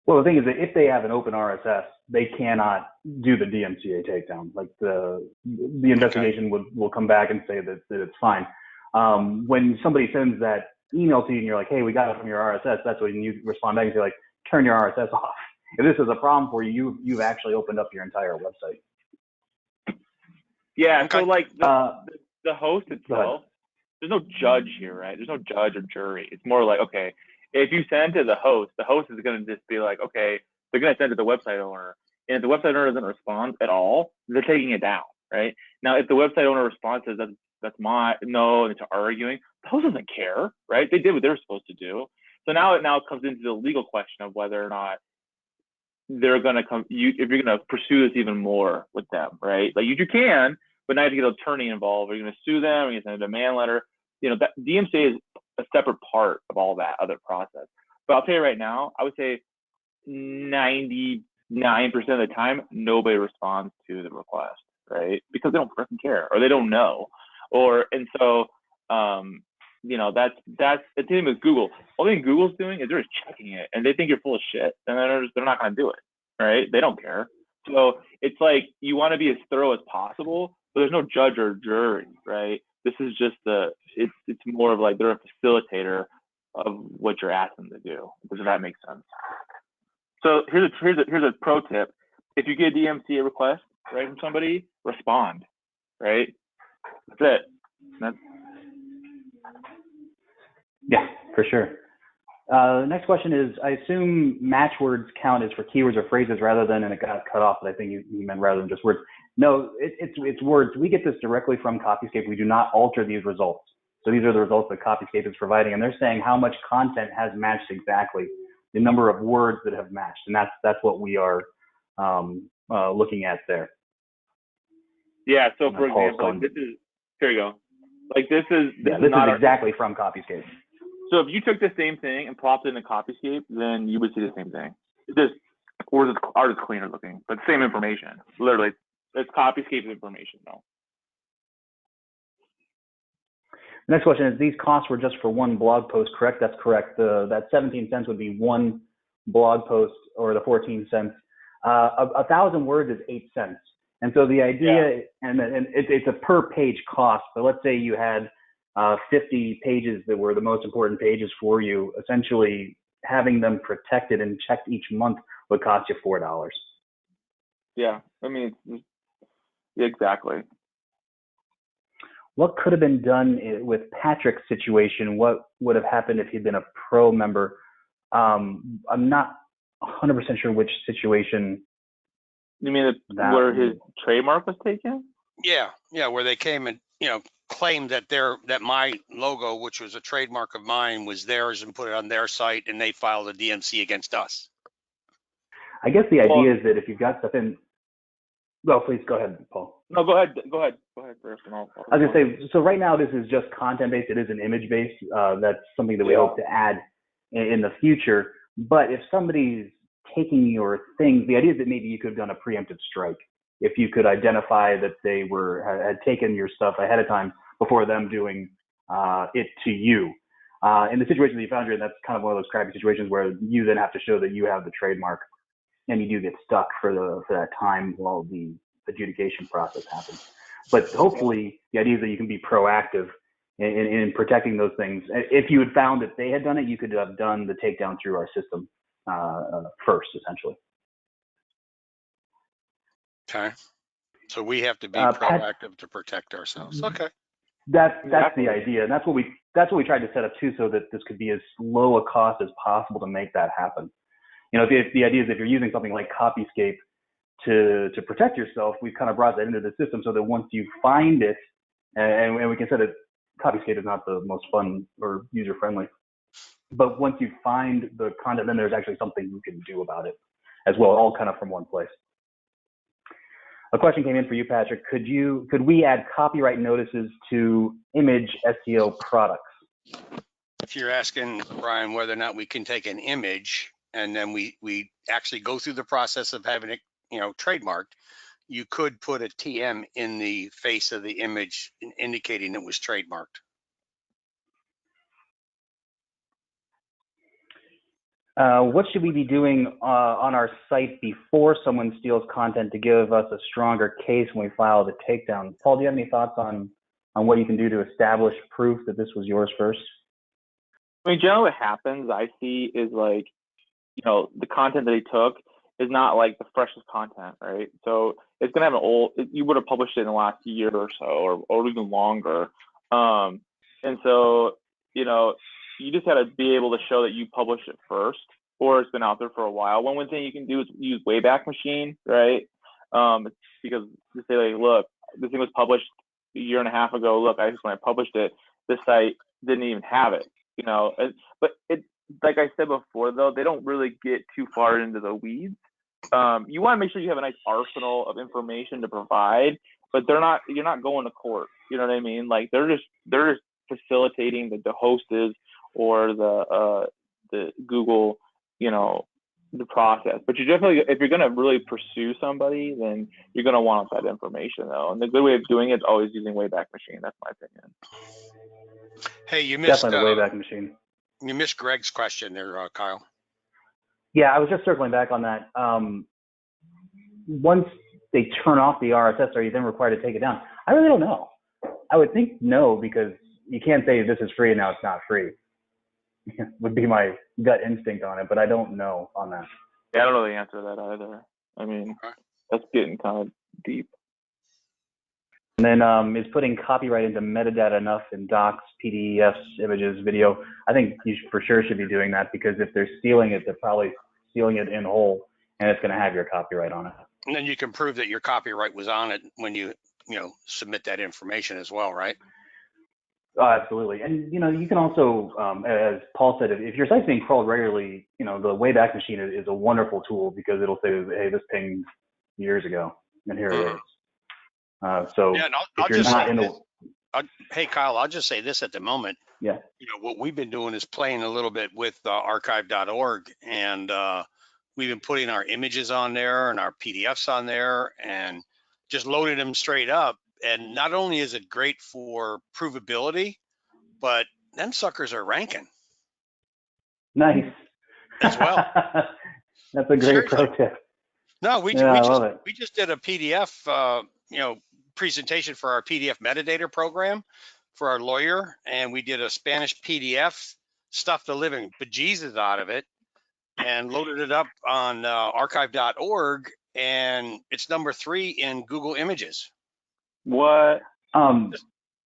Well, the thing is that if they have an open RSS, they cannot do the DMCA takedown. Like the investigation will come back and say that it's fine. When somebody sends that email to you and you're like, hey, we got it from your RSS, that's when you respond back and say, like, turn your RSS off. If this is a problem for you, you've actually opened up your entire website.
Yeah, so like the host itself, there's no judge here, right? There's no judge or jury. It's more like, okay, if you send to the host is going to just be like, okay, they're going to send it to the website owner. And if the website owner doesn't respond at all, they're taking it down, right? Now, if the website owner responds, says that's no, and it's arguing, the host doesn't care, right? They did what they're supposed to do. So now it comes into the legal question of whether or not they're going to if you're going to pursue this even more with them, right? Like you can, but now you have to get an attorney involved. Are you going to sue them? Are you going to send a demand letter? That DMCA is a separate part of all that other process. But I'll tell you right now, I would say 99% of the time, nobody responds to the request, right? Because they don't freaking care, or they don't know, and so that's the thing with Google. Only thing Google's doing is they're just checking it, and they think you're full of shit, and they're not going to do it, right? They don't care. So it's like you want to be as thorough as possible, but there's no judge or jury, right? This is just it's more of like they're a facilitator of what you're asking them to do. Does that make sense? So here's a pro tip. If you get a DMCA request, right, from somebody, respond, right? That's it.
Yeah, for sure. Next question is, I assume matchwords count as for keywords or phrases rather than, and it got cut off, but I think you meant rather than just words. No, it's words. We get this directly from Copyscape. We do not alter these results. So these are the results that Copyscape is providing, and they're saying how much content has matched exactly, the number of words that have matched, and that's what we are looking at there.
Yeah. So for example, like here you go. Like this is
exactly from Copyscape.
So if you took the same thing and plopped it in a Copyscape, then you would see the same thing. Ours is cleaner looking, but same information. Literally, it's Copyscape information though.
Next question is, these costs were just for one blog post, correct? That's correct. That 17 cents would be one blog post, or the 14 cents. 1,000 words is 8 cents. And so the idea, and it's a per page cost, but let's say you had 50 pages that were the most important pages for you. Essentially, having them protected and checked each month would cost you $4.
Yeah, I mean, exactly.
What could have been done with Patrick's situation? What would have happened if he'd been a pro member? I'm not 100% sure which situation.
You mean where his trademark was taken?
Yeah, where they came and claimed that my logo, which was a trademark of mine, was theirs and put it on their site, and they filed a DMC against us.
I guess the idea is that if you've got stuff in, well, please go ahead, Paul.
No, go ahead first, and I'll
I was gonna say, so right now this is just content based. It is an image based. That's something that we hope to add in the future. But if somebody's taking your things, the idea is that maybe you could have done a preemptive strike. If you could identify that they had taken your stuff ahead of time before them doing it to you. In the situation that you found, that's kind of one of those crappy situations where you then have to show that you have the trademark, and you do get stuck for that time while the adjudication process happens. But hopefully, the idea is that you can be proactive in protecting those things. If you had found that they had done it, you could have done the takedown through our system first, essentially.
Okay. So we have to be proactive to protect ourselves. Okay.
That's the idea, and that's what we tried to set up too, so that this could be as low a cost as possible to make that happen. If the idea is if you're using something like Copyscape to protect yourself, we've kind of brought that into the system so that once you find it, and we can say that Copyscape is not the most fun or user friendly, but once you find the content, then there's actually something you can do about it as well, all kind of from one place. a question came in for you, Patrick. Could we add copyright notices to image SEO products?
If you're asking, Brian, whether or not we can take an image and then we actually go through the process of having it, trademarked, you could put a TM in the face of the image indicating it was trademarked.
What should we be doing on our site before someone steals content to give us a stronger case when we file the takedown? Paul, do you have any thoughts on what you can do to establish proof that this was yours first?
I mean, generally what happens I see is like, the content that he took is not like the freshest content, right? So it's gonna have you would have published it in the last year or so, or even longer. And so, you just gotta be able to show that you published it first, or it's been out there for a while. One thing you can do is use Wayback Machine, right? Because you say like, look, this thing was published a year and a half ago. Look, when I published it, this site didn't even have it, but it, like I said before, though, they don't really get too far into the weeds. You want to make sure you have a nice arsenal of information to provide, but you're not going to court. You know what I mean? Like they're just facilitating the host is, or the Google, the process. But you definitely, if you're going to really pursue somebody, then you're going to want that information, though. And the good way of doing it is always using Wayback Machine. That's my opinion.
Hey, you missed
definitely the Wayback Machine.
You missed Greg's question there, Kyle.
Yeah, I was just circling back on that. Once they turn off the RSS, are you then required to take it down? I really don't know. I would think no, because you can't say this is free and now it's not free. Would be my gut instinct on it, but I don't know on that.
Yeah, I don't know the answer to that either. I mean, that's getting kind of deep.
And then is putting copyright into metadata enough in docs, PDFs, images, video? I think you for sure should be doing that, because if they're stealing it, they're probably stealing it in whole, and it's going to have your copyright on it.
And then you can prove that your copyright was on it when you submit that information as well, right?
Oh, absolutely. And, you can also, as Paul said, if your site's being crawled regularly, the Wayback Machine is a wonderful tool, because it'll say, hey, this pinged years ago, and here it is. So
yeah, and
if you're not in the...
Hey, Kyle, I'll just say this at the moment.
Yeah.
What we've been doing is playing a little bit with archive.org, and we've been putting our images on there and our PDFs on there and just loading them straight up. And not only is it great for provability, but them suckers are ranking.
Nice.
As well.
That's a great pro tip.
No, we just did a PDF, presentation for our PDF metadata program for our lawyer, and we did a Spanish PDF, stuffed the living bejesus out of it, and loaded it up on archive.org, and it's number 3 in Google Images.
What?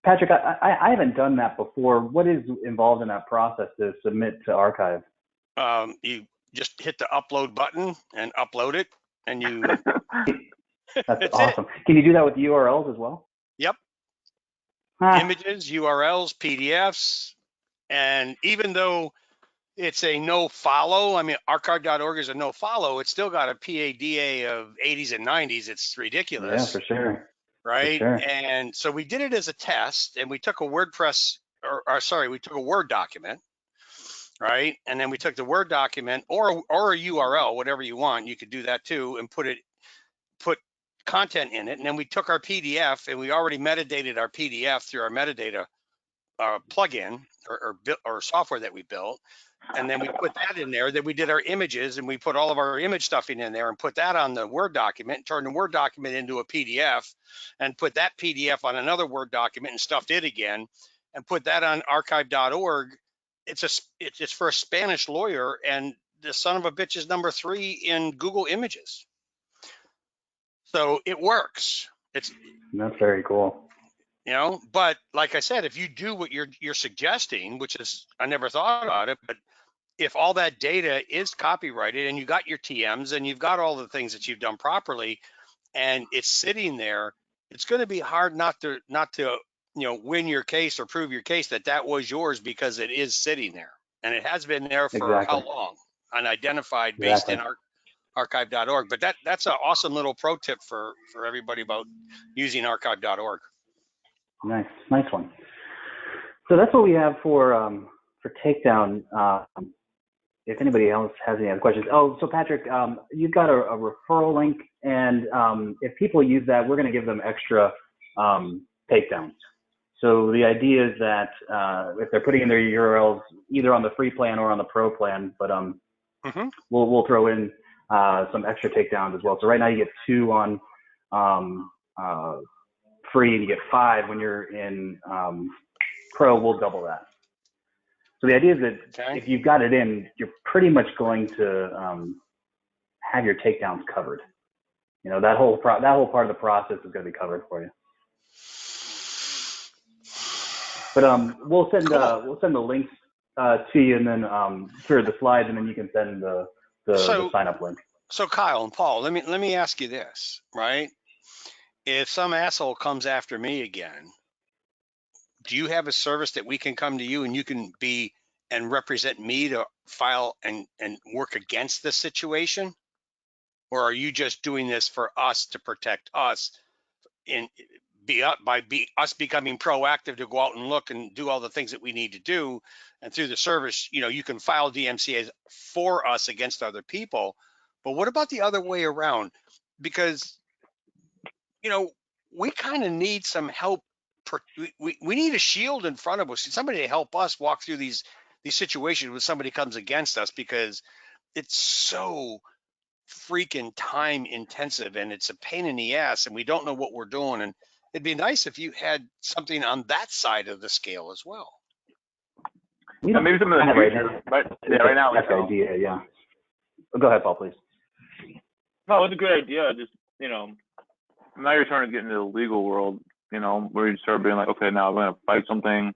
Patrick, I haven't done that before. What is involved in that process to submit to archive?
You just hit the upload button and upload it, and you.
That's awesome. Can you do that with URLs as well?
Yep. Images, URLs, PDFs, and even though it's a no follow, I mean, archive.org is a no follow, it's still got a PADA of 80s and 90s. It's ridiculous.
Yeah, for sure.
Right.
For sure.
And so we did it as a test, and we took a WordPress, we took a Word document, right? And then we took the Word document or a URL, whatever you want, you could do that too, and put content in it. And then we took our PDF, and we already metadated our PDF through our metadata plugin or software that we built. And then we put that in there. Then we did our images, and we put all of our image stuffing in there and put that on the Word document, turned the Word document into a PDF, and put that PDF on another Word document and stuffed it again, and put that on archive.org. It's for a Spanish lawyer, and the son of a bitch is number 3 in Google Images. So it works. That's
very cool.
But like I said, if you do what you're suggesting, which is, I never thought about it, but if all that data is copyrighted and you got your TMs and you've got all the things that you've done properly, and it's sitting there, it's going to be hard not to win your case or prove your case that was yours, because it is sitting there, and it has been there for how long? Unidentified, based in archive.org. But that's an awesome little pro tip for everybody about using archive.org.
Nice one. So that's what we have for takedown. If anybody else has any other questions. Oh, so Patrick, you've got a referral link, and if people use that, we're going to give them extra takedowns. So the idea is that if they're putting in their URLs either on the free plan or on the pro plan, but we'll throw in some extra takedowns as well. So right now you get 2 on free, and you get 5 when you're in pro. We'll double that. So the idea is that if you've got it in, you're pretty much going to have your takedowns covered. You know, that whole part of the process is going to be covered for you. But we'll send the links to you, and then for the slides, and then you can send the sign up link.
So Kyle and Paul, let me ask you this, right? If some asshole comes after me again, do you have a service that we can come to you and you can be and represent me to file and work against this situation? Or are you just doing this for us to protect us by us becoming proactive to go out and look and do all the things that we need to do? And through the service, you know, you can file DMCAs for us against other people. But what about the other way around? Because, you know, we kind of need some help. We need a shield in front of us, somebody to help us walk through these situations when somebody comes against us, because it's so freaking time intensive and it's a pain in the ass, and we don't know what we're doing. And it'd be nice if you had something on that side of the scale as well.
Maybe some of the future, but right now
that's the idea. Yeah. Go ahead, Paul, please.
No, it's a good idea. Just, you know, now you're trying to get into the legal world, you know, where you start being like, okay, now I'm going to fight something.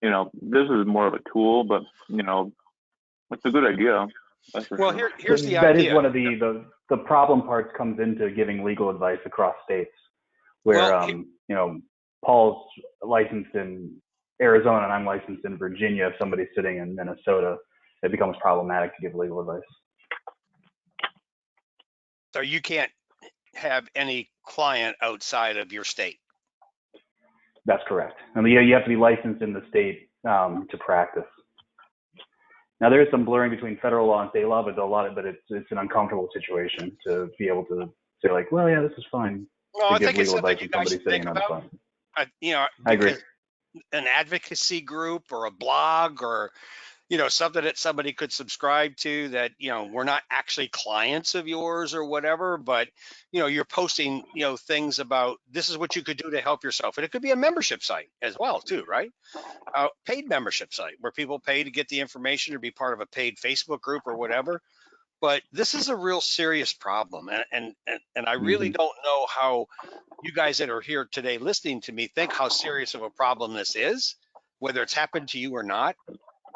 You know, this is more of a tool, but, you know, it's a good idea. That's for sure.
Here's the idea.
That is one of the problem parts comes into giving legal advice across states, where, you know, Paul's licensed in Arizona and I'm licensed in Virginia. If somebody's sitting in Minnesota, it becomes problematic to give legal advice.
So you can't have any client outside of your state.
That's correct. I mean, you have to be licensed in the state to practice. Now there is some blurring between federal law and state law, but it's an uncomfortable situation to be able to say like, well, yeah, this is fine.
Well, I think it's something you guys should think about. You know,
I agree.
An advocacy group or a blog, or, you know, something that somebody could subscribe to, that, you know, we're not actually clients of yours or whatever, but, you know, you're posting, you know, things about this is what you could do to help yourself. And it could be a membership site as well too, right? Paid membership site where people pay to get the information or be part of a paid Facebook group or whatever. But this is a real serious problem. And I really don't know how you guys that are here today listening to me think how serious of a problem this is, whether it's happened to you or not.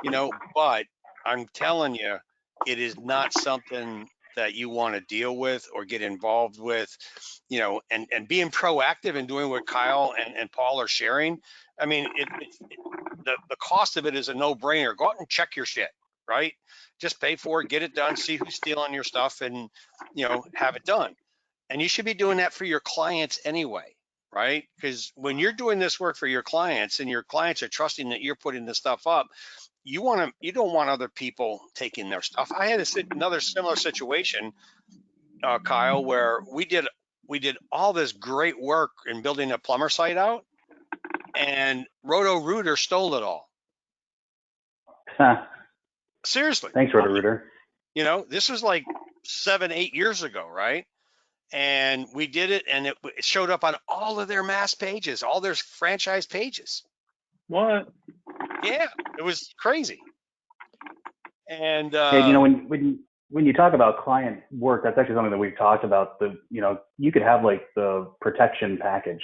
You know, but I'm telling you, it is not something that you want to deal with or get involved with, you know, and being proactive and doing what Kyle and Paul are sharing. I mean, the cost of it is a no-brainer. Go out and check your shit, right? Just pay for it, get it done, see who's stealing your stuff, and, you know, have it done. And you should be doing that for your clients anyway, right? Because when you're doing this work for your clients and your clients are trusting that you're putting this stuff up, you don't want other people taking their stuff. I had another similar situation, Kyle, where we did all this great work in building a plumber site out, and Roto-Rooter stole it all. Seriously.
Thanks, Roto-Rooter.
You know, this was like 7-8 years ago, right? And we did it, and it showed up on all of their mass pages, all their franchise pages.
What?
Yeah, it was crazy. And
you know, when you talk about client work, that's actually something that we've talked about. You know, you could have like the protection package.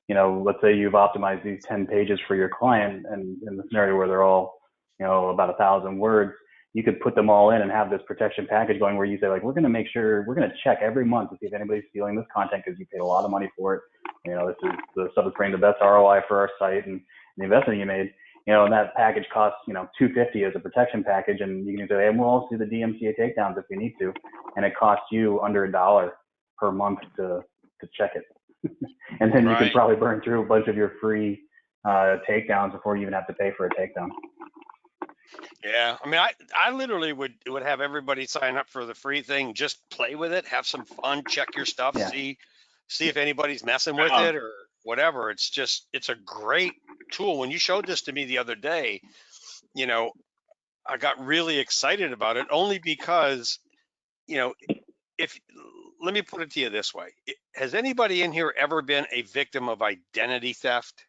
You know, let's say you've optimized these 10 pages for your client, and in the scenario where they're all, you know, about 1,000 words, you could put them all in and have this protection package going, where you say like, we're going to make sure, we're going to check every month to see if anybody's stealing this content because you paid a lot of money for it. You know, this is the stuff that's bringing the best ROI for our site and the investment you made. and that package costs, $250 as a protection package, and you can say, hey, we'll also do the DMCA takedowns if we need to, and it costs you under $1 per month to check it. And then you can probably burn through a bunch of your free takedowns before you even have to pay for a takedown.
Yeah, I mean, I literally would have everybody sign up for the free thing, just play with it, have some fun, check your stuff, see if anybody's messing with it or whatever. It's a great tool. When you showed this to me the other day, I got really excited about it, only because, let me put it to you this way. Has anybody in here ever been a victim of identity theft?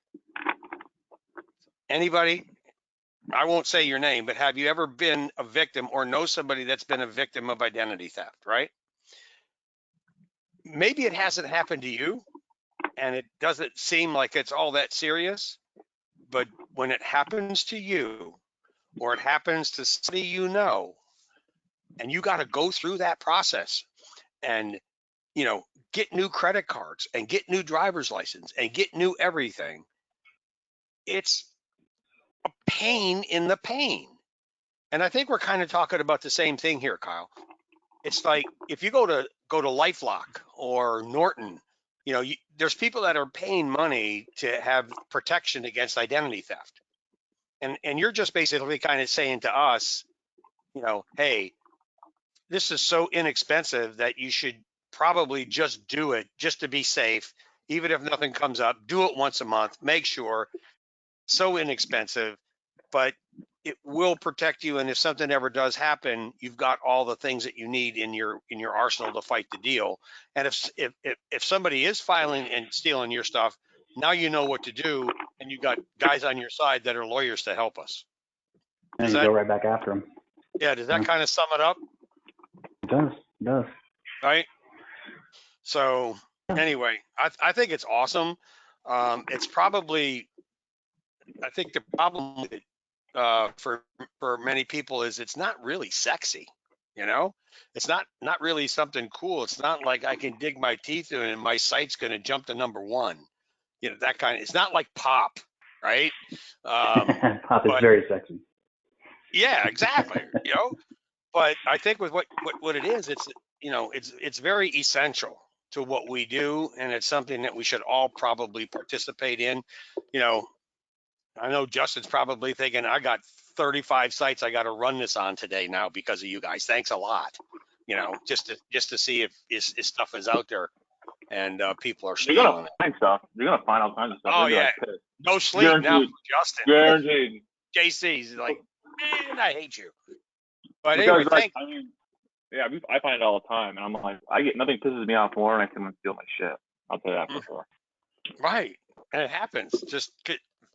Anybody? I won't say your name, but have you ever been a victim or know somebody that's been a victim of identity theft, right? Maybe it hasn't happened to you and it doesn't seem like it's all that serious, but when it happens to you or it happens to somebody and you got to go through that process and, get new credit cards and get new driver's license and get new everything, it's a pain in the pain. And I think we're kind of talking about the same thing here, Kyle. It's like if you go to LifeLock or Norton, there's people that are paying money to have protection against identity theft. And you're just basically kind of saying to us, hey, this is so inexpensive that you should probably just do it just to be safe. Even if nothing comes up, do it once a month, make sure. So inexpensive, but it will protect you. And if something ever does happen, you've got all the things that you need in your arsenal to fight the deal. And if somebody is filing and stealing your stuff, now you know what to do, and you got guys on your side that are lawyers to help us.
And you go right back after them.
Yeah, does that kind of sum it up?
It does. Right?
So anyway, I think it's awesome. It's probably, I think the problem with it, for many people is it's not really sexy, it's not really something cool. It's not like I can dig my teeth in and my site's going to jump to number one, that kind of, it's not like Pop, right?
Pop is very sexy.
Yeah, exactly. But I think with what it is, it's, it's very essential to what we do, and it's something that we should all probably participate in. I know Justin's probably thinking, I got 35 sites I got to run this on today now because of you guys. Thanks a lot. Just to see if stuff is out there and people are stealing.
You're gonna find stuff. You're gonna find all kinds of stuff.
Oh yeah, no sleep now, Justin.
Guaranteed.
JC's like, man, I hate you. But
because,
anyway,
I find it all the time, and I'm like, nothing pisses me off more than I come and steal my shit. I'll tell you that for sure.
Right, and it happens. Just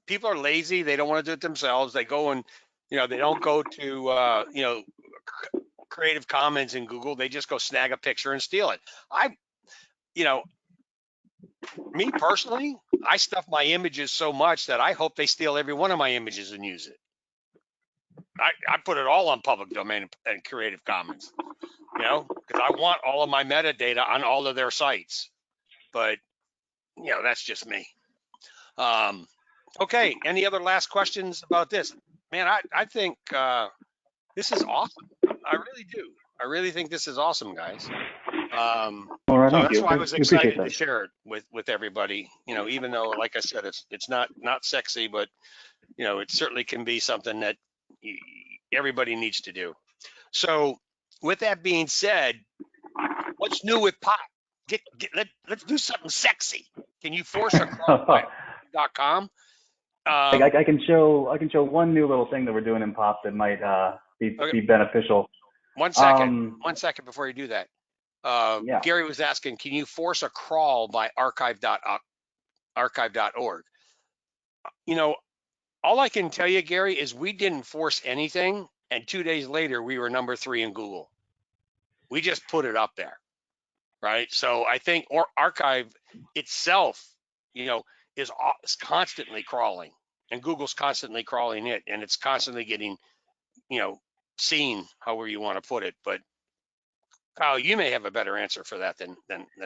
people are lazy. They don't want to do it themselves. They go and, they don't go to, Creative Commons in Google. They just go snag a picture and steal it. Me personally, I stuff my images so much that I hope they steal every one of my images and use it. I put it all on public domain and Creative Commons, because I want all of my metadata on all of their sites. But, that's just me. Okay, any other last questions about this? Man, I think this is awesome. I really do. I really think this is awesome, guys. So that's why I was excited to share it with everybody. Even though, like I said, it's not sexy, but it certainly can be something that everybody needs to do. So, with that being said, what's new with Pop? Let's do something sexy. Can you force a crawl.com?
I can show one new little thing that we're doing in Pop that might be beneficial.
1 second. 1 second before you do that.
Yeah.
Gary was asking, can you force a crawl by archive.org? All I can tell you, Gary, is we didn't force anything, and 2 days later we were number 3 in Google. We just put it up there, right? So I think Archive itself, is constantly crawling, and Google's constantly crawling it, and it's constantly getting, seen, however you want to put it. But Kyle, you may have a better answer for that than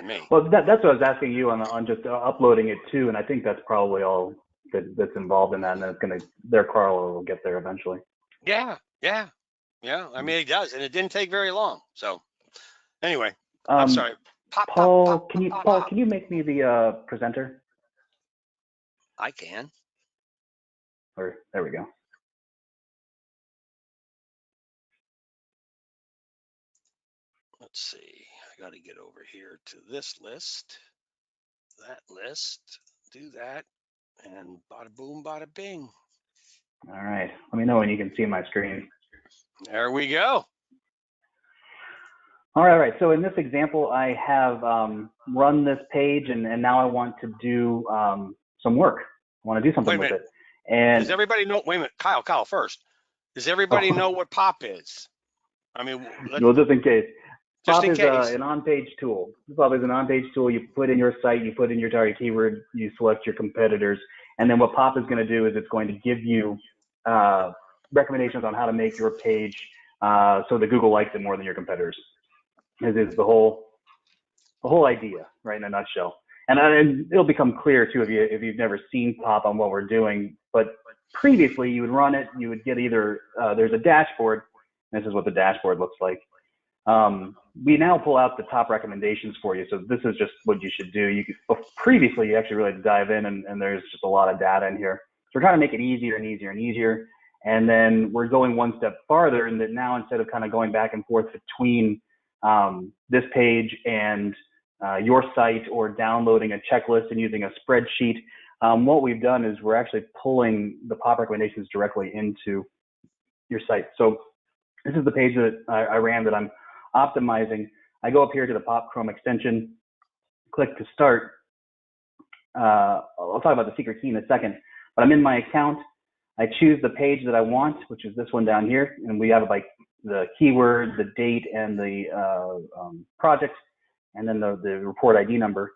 me.
Well, that's what I was asking you on just uploading it too, and I think that's probably all that's involved in that, and then their crawler will get there eventually.
Yeah. I mean, it does, and it didn't take very long. So anyway, I'm sorry.
Paul, can you make me the presenter?
I can.
Or there we go.
Let's see. I got to get over here to this list, that list, do that, and bada boom, bada bing.
All right. Let me know when you can see my screen.
There we go.
All right. So in this example, I have run this page, and now I want to do some work. I want to do something with it. And
does everybody know? Wait a minute, Kyle first. Does everybody know what POP is? I mean,
well, just in case.
Just
POP
in
is
case.
An on-page tool. POP is an on-page tool. You put in your site, you put in your target keyword, you select your competitors, and then what POP is going to do is it's going to give you recommendations on how to make your page so that Google likes it more than your competitors. This is the whole idea, right, in a nutshell. And it'll become clear too if you've never seen POP on what we're doing. But previously, you would run it. You would get either there's a dashboard. This is what the dashboard looks like. We now pull out the top recommendations for you. So this is just what you should do. Previously, you actually really had to dive in, and there's just a lot of data in here. So we're trying to make it easier and easier and easier. And then we're going one step farther, in that now instead of kind of going back and forth between this page and your site, or downloading a checklist and using a spreadsheet, what we've done is we're actually pulling the POP recommendations directly into your site. So this is the page that I ran that I'm optimizing. I go up here to the POP Chrome extension, click to start. I'll talk about the secret key in a second, but I'm in my account. I choose the page that I want, which is this one down here, and we have like the keyword, the date, and the project, and then the report ID number.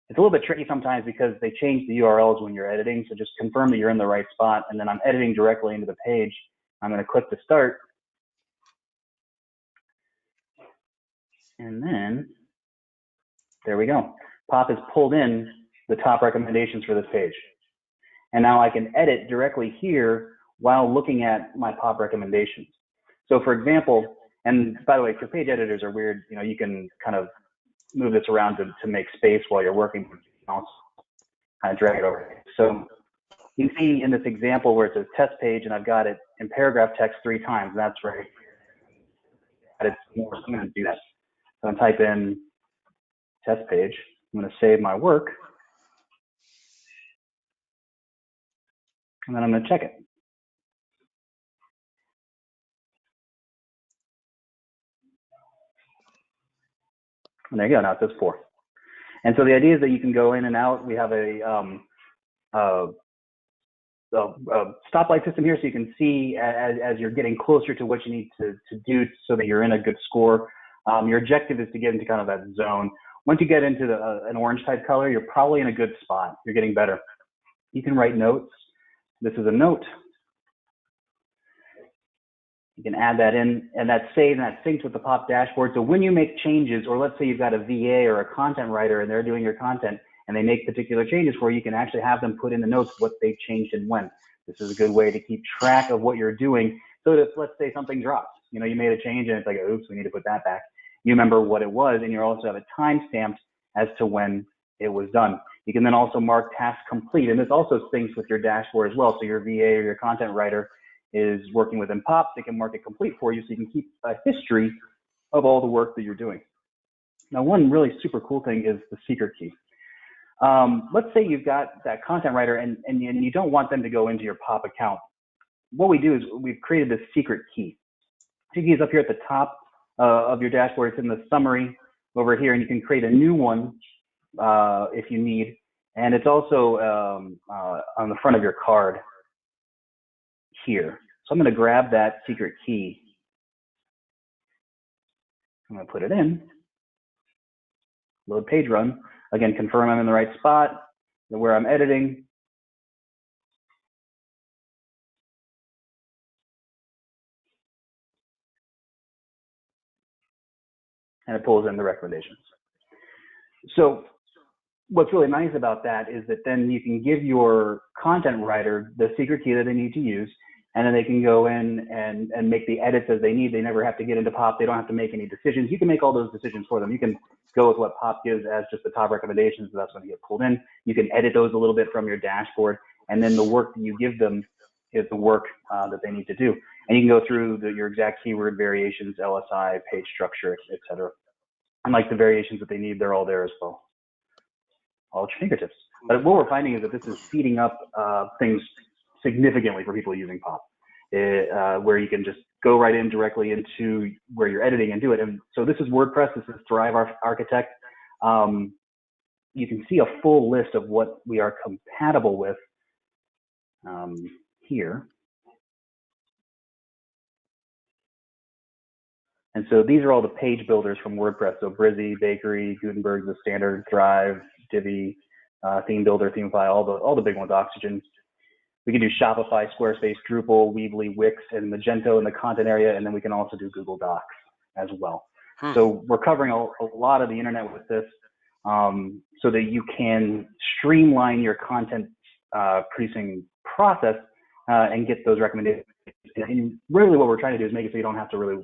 It's a little bit tricky sometimes because they change the URLs when you're editing, so just confirm that you're in the right spot, and then I'm editing directly into the page. I'm going to click to start, and then there we go. POP has pulled in the top recommendations for this page. And now I can edit directly here while looking at my POP recommendations. So for example, and by the way, because page editors are weird, you can kind of move this around to make space while you're working. You can also kind of drag it over. So you can see in this example where it says test page, and I've got it in paragraph text 3 times. That's right. It's more, so I'm going to do that. So I'm going to type in test page. I'm going to save my work. And then I'm going to check it. And there you go. Now it says 4. And so the idea is that you can go in and out. We have a stoplight system here, so you can see as you're getting closer to what you need to do so that you're in a good score. Your objective is to get into kind of that zone. Once you get into an orange type color, you're probably in a good spot. You're getting better. You can write notes. This is a note. You can add that in, and that's saved and that syncs with the POP dashboard. So when you make changes, or let's say you've got a VA or a content writer and they're doing your content and they make particular changes for you, you can actually have them put in the notes what they've changed and when. This is a good way to keep track of what you're doing. So that, let's say something drops, you made a change and it's like, oops, we need to put that back. You remember what it was, and you also have a timestamp as to when it was done. You can then also mark task complete, and this also syncs with your dashboard as well. So your VA or your content writer is working within POP, they can mark it complete for you so you can keep a history of all the work that you're doing. Now, one really super cool thing is the secret key. Let's say you've got that content writer and you don't want them to go into your POP account. What we do is we've created this secret key. Secret key is up here at the top of your dashboard. It's in the summary over here, and you can create a new one if you need. And it's also on the front of your card here. So I'm going to grab that secret key. I'm going to put it in. Load page run. Again, confirm I'm in the right spot, where I'm editing. And it pulls in the recommendations. So what's really nice about that is that then you can give your content writer the secret key that they need to use, and then they can go in and make the edits as they need. They never have to get into POP. They don't have to make any decisions. You can make all those decisions for them. You can go with what POP gives as just the top recommendations, so that's going to get pulled in. You can edit those a little bit from your dashboard, and then the work that you give them is the work that they need to do. And you can go through your exact keyword variations, LSI, page structure, etc. And like the variations that they need, they're all there as well, all at your fingertips. But what we're finding is that this is speeding up things significantly for people using POP, where you can just go right in directly into where you're editing and do it. And so this is WordPress. This is Thrive Architect. You can see a full list of what we are compatible with here. And so these are all the page builders from WordPress. So Brizy, Bakery, Gutenberg, The Standard, Thrive, Divi, Theme Builder, Themify, all the big ones, Oxygen. We can do Shopify, Squarespace, Drupal, Weebly, Wix, and Magento in the content area, and then we can also do Google Docs as well. So we're covering a lot of the internet with this, so that you can streamline your content producing process and get those recommendations. And really what we're trying to do is make it so you don't have to really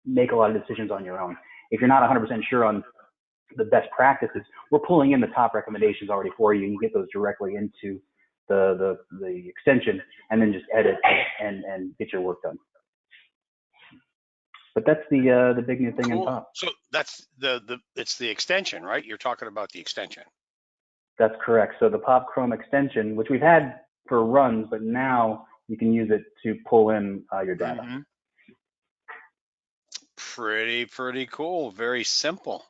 make a lot of decisions on your own. If you're not 100% sure on the best practices, we're pulling in the top recommendations already for you. You can get those directly into the extension and then just edit and get your work done. But that's the big new thing in POP.
So that's it's the extension, right? You're talking about the extension.
That's correct. So the POP Chrome extension, which we've had for runs, but now you can use it to pull in your data.
Mm-hmm. Pretty cool. Very simple.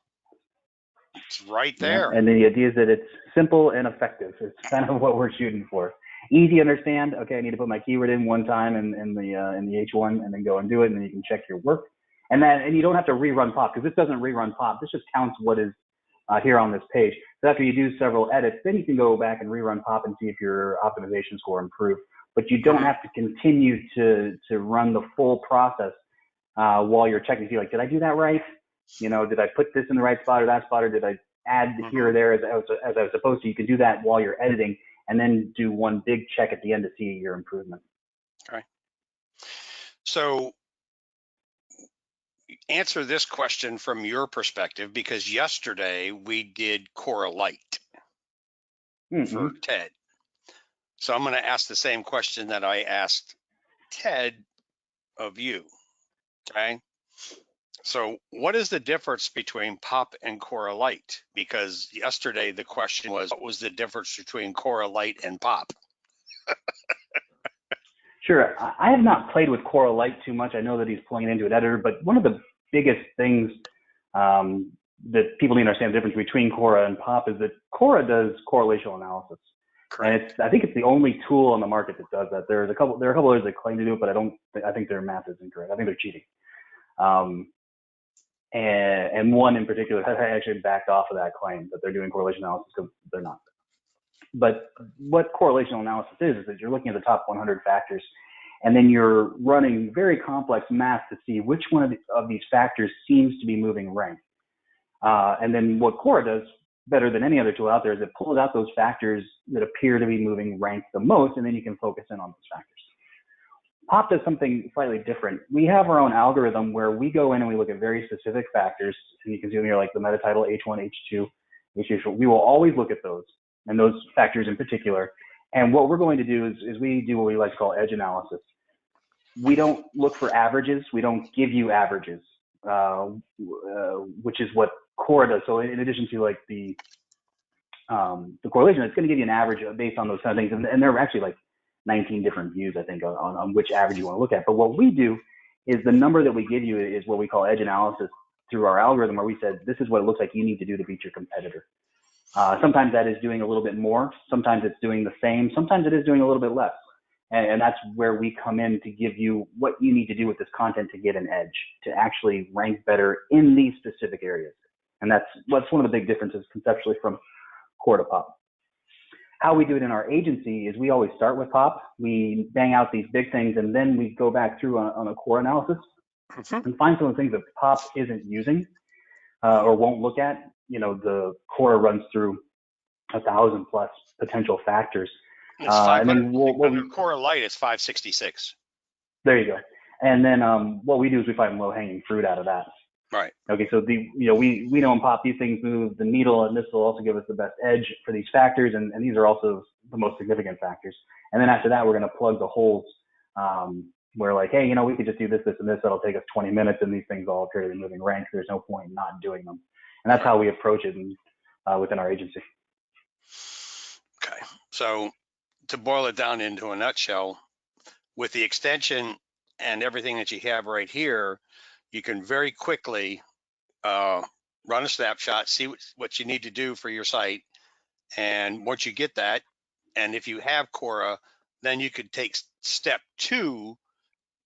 It's right there.
Yeah. And the idea is that it's simple and effective. It's kind of what we're shooting for. Easy to understand. Okay, I need to put my keyword in one time in the H1 and then go and do it, and then you can check your work. And you don't have to rerun POP, because this doesn't rerun POP. This just counts what is here on this page. So after you do several edits, then you can go back and rerun POP and see if your optimization score improved. But you don't have to continue to run the full process while you're checking to see, like, did I do that right? You know, did I put this in the right spot or that spot, or did I add here or there as I was supposed to? You can do that while you're editing, and then do one big check at the end to see your improvement.
Okay. So answer this question from your perspective, because yesterday we did Correlite for Ted. So I'm going to ask the same question that I asked Ted of you. Okay. So what is the difference between POP and Correlite? Because yesterday the question was, what was the difference between Correlite and POP?
Sure. I have not played with Correlite too much. I know that he's pulling it into an editor, but one of the biggest things that people need to understand the difference between Cora and POP is that Cora does correlational analysis. Correct. And I think it's the only tool on the market that does that. There are a couple others that claim to do it, but I think their math is incorrect. I think they're cheating. And one in particular has actually backed off of that claim that they're doing correlation analysis, because they're not. But what correlational analysis is that you're looking at the top 100 factors, and then you're running very complex math to see which one of these factors seems to be moving rank. And then what Cora does better than any other tool out there is it pulls out those factors that appear to be moving rank the most, and then you can focus in on those factors. POP does something slightly different. We have our own algorithm where we go in and we look at very specific factors, and you can see here like the meta title, H1, H2, H2. We will always look at those, and those factors in particular. And what we're going to do is we do what we like to call edge analysis. We don't look for averages. We don't give you averages, which is what Cora does. So in addition to like the correlation, it's going to give you an average based on those kind of things. And there are actually like 19 different views, I think, on which average you want to look at. But what we do is the number that we give you is what we call edge analysis through our algorithm, where we said, this is what it looks like you need to do to beat your competitor. Sometimes that is doing a little bit more. Sometimes it's doing the same. Sometimes it is doing a little bit less. And that's where we come in to give you what you need to do with this content to get an edge, to actually rank better in these specific areas. And that's one of the big differences conceptually from Core to POP. How we do it in our agency is we always start with POP. We bang out these big things, and then we go back through on a core analysis and find some of the things that POP isn't using or won't look at. You know, the core runs through 1,000 plus potential factors.
It's
And then
under Cora Light, it's 566.
There you go. And then what we do is we find low-hanging fruit out of that.
Right.
Okay, so we know in POP these things move the needle, and this will also give us the best edge for these factors, and these are also the most significant factors. And then after that, we're going to plug the holes where like, hey, we could just do this, this, and this. That'll take us 20 minutes, and these things all appear to be moving rank. There's no point in not doing them. And that's how we approach it within our agency.
Okay, so to boil it down into a nutshell, with the extension and everything that you have right here, you can very quickly run a snapshot, see what you need to do for your site. And once you get that, and if you have Cora, then you could take step 2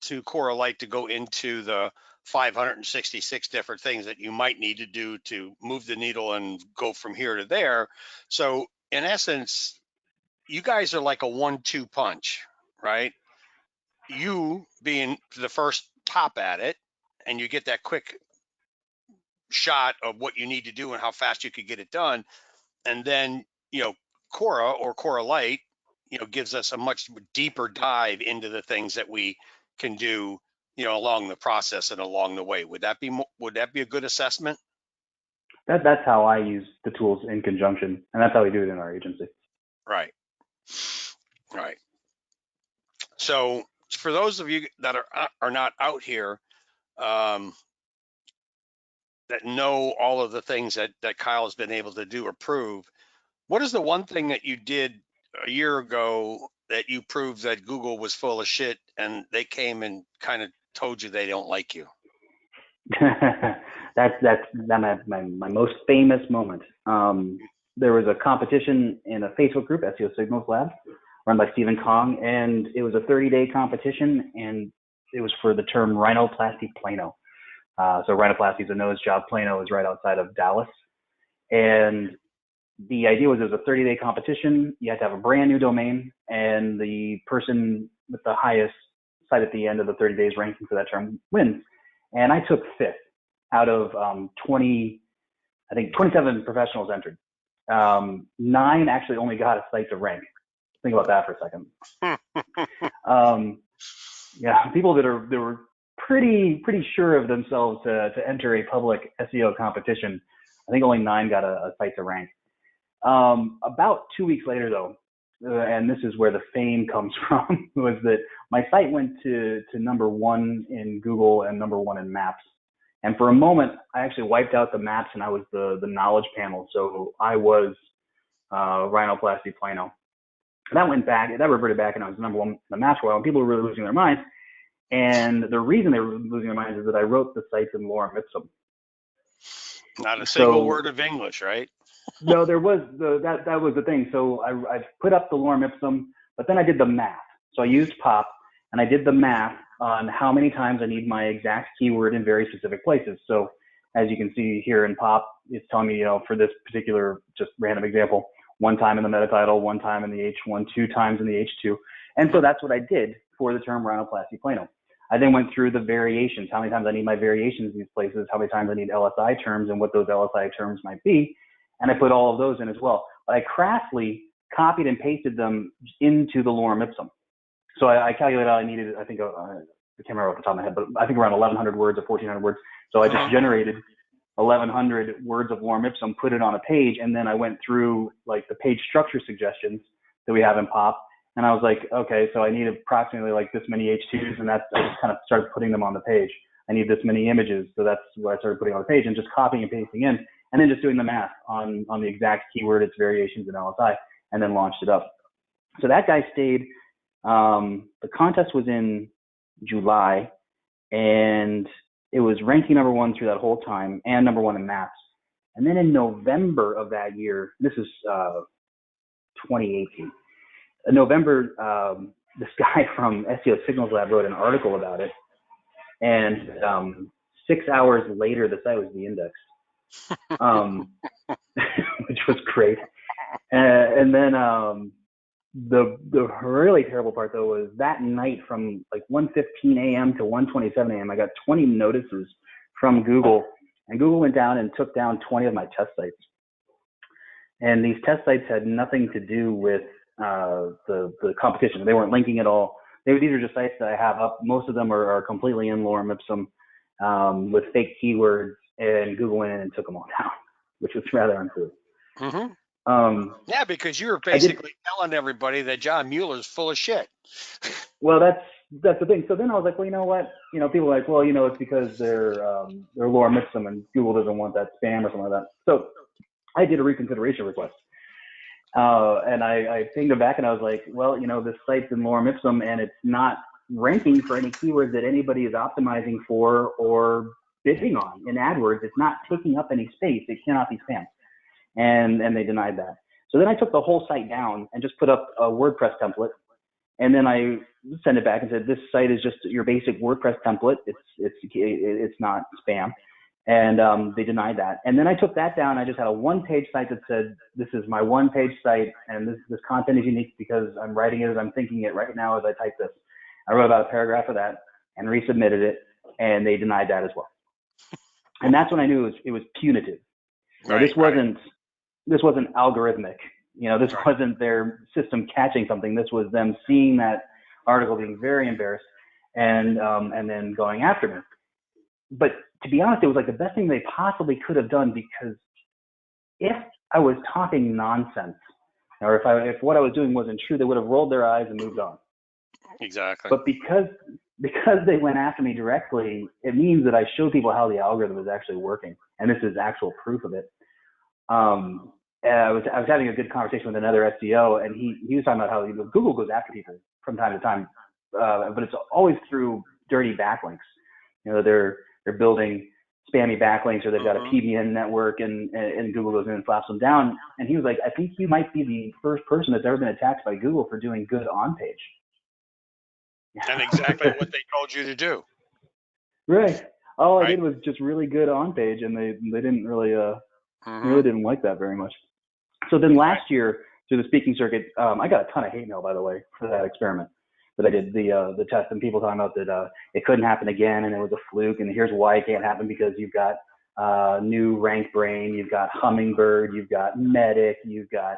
to Cora Light to go into the 566 different things that you might need to do to move the needle and go from here to there. So in essence, you guys are like a 1-2 punch, right? You being the first top at it, and you get that quick shot of what you need to do and how fast you could get it done. And then, Cora or Cora Light, gives us a much deeper dive into the things that we can do, along the process and along the way. Would that be a good assessment?
That's how I use the tools in conjunction, and that's how we do it in our agency.
Right. Right. So for those of you that are not out here, that know all of the things that Kyle has been able to do or prove, what is the one thing that you did a year ago that you proved that Google was full of shit and they came and kind of told you they don't like you?
That's my most famous moment. There was a competition in a Facebook group, SEO Signals Lab, run by Stephen Kong, and it was a 30-day competition, and it was for the term rhinoplasty plano. So rhinoplasty is a nose job. Plano is right outside of Dallas. And the idea was it was a 30-day competition. You had to have a brand new domain, and the person with the highest site at the end of the 30 days ranking for that term wins. And I took 5th out of 27 professionals entered. 9 actually only got a site to rank. Think about that for a second. People that were pretty sure of themselves to enter a public SEO competition. I think only 9 got a site to rank. About 2 weeks later, though, and this is where the fame comes from, was that my site went to number 1 in Google and number 1 in Maps. And for a moment, I actually wiped out the Maps, and I was the knowledge panel. So I was rhinoplasty plano. And that reverted back, and I was number 1 in the Maps for a while, and people were really losing their minds. And the reason they were losing their minds is that I wrote the sites in lorem ipsum.
Not a single word of English, right?
No, there was that was the thing. So I put up the lorem ipsum, but then I did the math. So I used POP, and I did the math on how many times I need my exact keyword in very specific places. So as you can see here in POP, it's telling me, for this particular just random example, 1 time in the meta title, 1 time in the H1, 2 times in the H2. And so that's what I did for the term rhinoplasty plano. I then went through the variations, how many times I need my variations in these places, how many times I need LSI terms and what those LSI terms might be. And I put all of those in as well. But I craftly copied and pasted them into the lorem ipsum. So I calculated out I needed, I think, I can't remember off the top of my head, but I think around 1,100 words or 1,400 words. So I just generated 1,100 words of lorem ipsum, put it on a page, and then I went through like the page structure suggestions that we have in POP. And I was like, okay, so I need approximately like this many H2s, and I just kind of started putting them on the page. I need this many images, so that's what I started putting on the page and just copying and pasting in, and then just doing the math on the exact keyword, its variations in LSI, and then launched it up. So that guy stayed. The contest was in July, and it was ranking number 1 through that whole time, and number 1 in Maps. And then in November of that year, this is 2018. In November, this guy from SEO Signals Lab wrote an article about it, and 6 hours later, the site was de-indexed, which was great. And then the really terrible part, though, was that night from like 1:15 a.m. to 1:27 a.m., I got 20 notices from Google, and Google went down and took down 20 of my test sites. And these test sites had nothing to do with the competition. They weren't linking at all. These are just sites that I have up. Most of them are completely in lorem ipsum with fake keywords, and Google went in and took them all down, which was rather untrue.
Yeah, because you were basically telling everybody that John Mueller's full of shit.
Well, that's the thing. So then I was like, well, you know what? People are like, well, it's because they're lorem ipsum and Google doesn't want that spam or something like that. So I did a reconsideration request. And I pinged them back and I was like, well, this site's in lorem ipsum and it's not ranking for any keywords that anybody is optimizing for or bidding on in AdWords. It's not taking up any space. It cannot be spam. And they denied that. So then I took the whole site down and just put up a WordPress template. And then I sent it back and said, this site is just your basic WordPress template. It's not spam. And they denied that. And then I took that down. I just had a one-page site that said, this is my one-page site, and this content is unique because I'm writing it as I'm thinking it right now as I type this. I wrote about a paragraph of that and resubmitted it, and they denied that as well. And that's when I knew it was punitive. This wasn't algorithmic. This wasn't their system catching something. This was them seeing that article, being very embarrassed, and then going after me. But to be honest, it was like the best thing they possibly could have done, because if I was talking nonsense, or if what I was doing wasn't true, they would have rolled their eyes and moved on.
Exactly.
But because they went after me directly, it means that I showed people how the algorithm is actually working, and this is actual proof of it. I was having a good conversation with another SEO, and he was talking about how Google goes after people from time to time, but it's always through dirty backlinks. They're building spammy backlinks, or they've got a PBN network, and Google goes in and flaps them down. And he was like, I think you might be the first person that's ever been attacked by Google for doing good on page.
And exactly what they told you to do.
Right. All I did was just really good on page, and they didn't really really didn't like that very much. So then last year through the speaking circuit, I got a ton of hate mail, by the way, for that experiment that I did the test, and people talking about that it couldn't happen again and it was a fluke, and here's why it can't happen, because you've got new rank brain, you've got hummingbird, you've got medic, you've got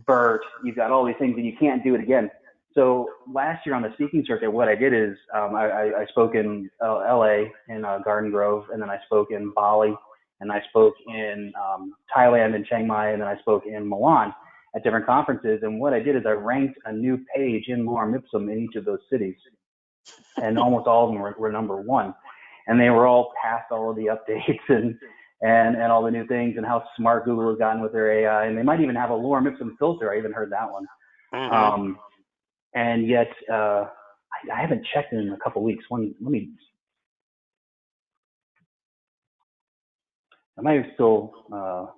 BERT, you've got all these things, and you can't do it again. So last year on the speaking circuit, what I did is I spoke in LA in Garden Grove, and then I spoke in Bali, and I spoke in Thailand and Chiang Mai, and then I spoke in Milan at different conferences. And what I did is I ranked a new page in lorem ipsum in each of those cities, and almost all of them were number one. And they were all past all of the updates and all the new things, and how smart Google has gotten with their AI. And they might even have a lorem ipsum filter. I even heard that one. And yet I haven't checked in a couple of weeks. I might have still oh,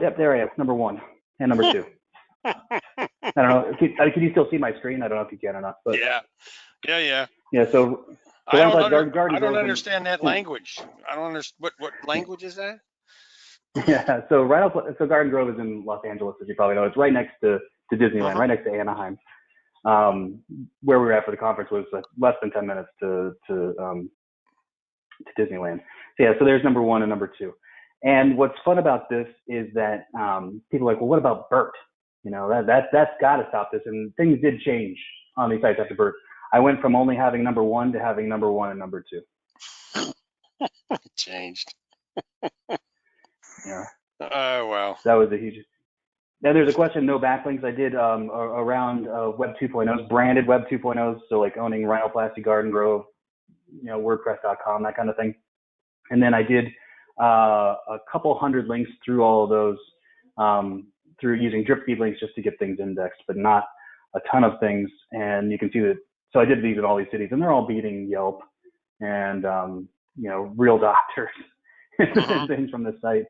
yep, there I am, number one and number two. I don't know. Can you still see my screen? I don't know if you can or not. But
yeah.
So
I don't understand that language. I don't understand what language is that?
Yeah. So Garden Grove is in Los Angeles, as you probably know. It's right next to Disneyland, right next to Anaheim. Where we were at for the conference was less than 10 minutes to Disneyland. So there's number one and number two. And what's fun about this is that people are like, well, what about BERT? That's got to stop this. And things did change on these sites after BERT. I went from only having number one to having number one and number two.
It changed.
Yeah.
Oh, wow.
That was a huge. Now there's a question, no backlinks. I did around Web 2.0s, branded Web 2.0s, so like owning Rhinoplasty, Garden Grove, WordPress.com, that kind of thing. And then I did a couple hundred links through all of those through using drip feed links just to get things indexed, but not a ton of things. And you can see that. So I did these in all these cities, and they're all beating Yelp and Real Doctors and things from the site.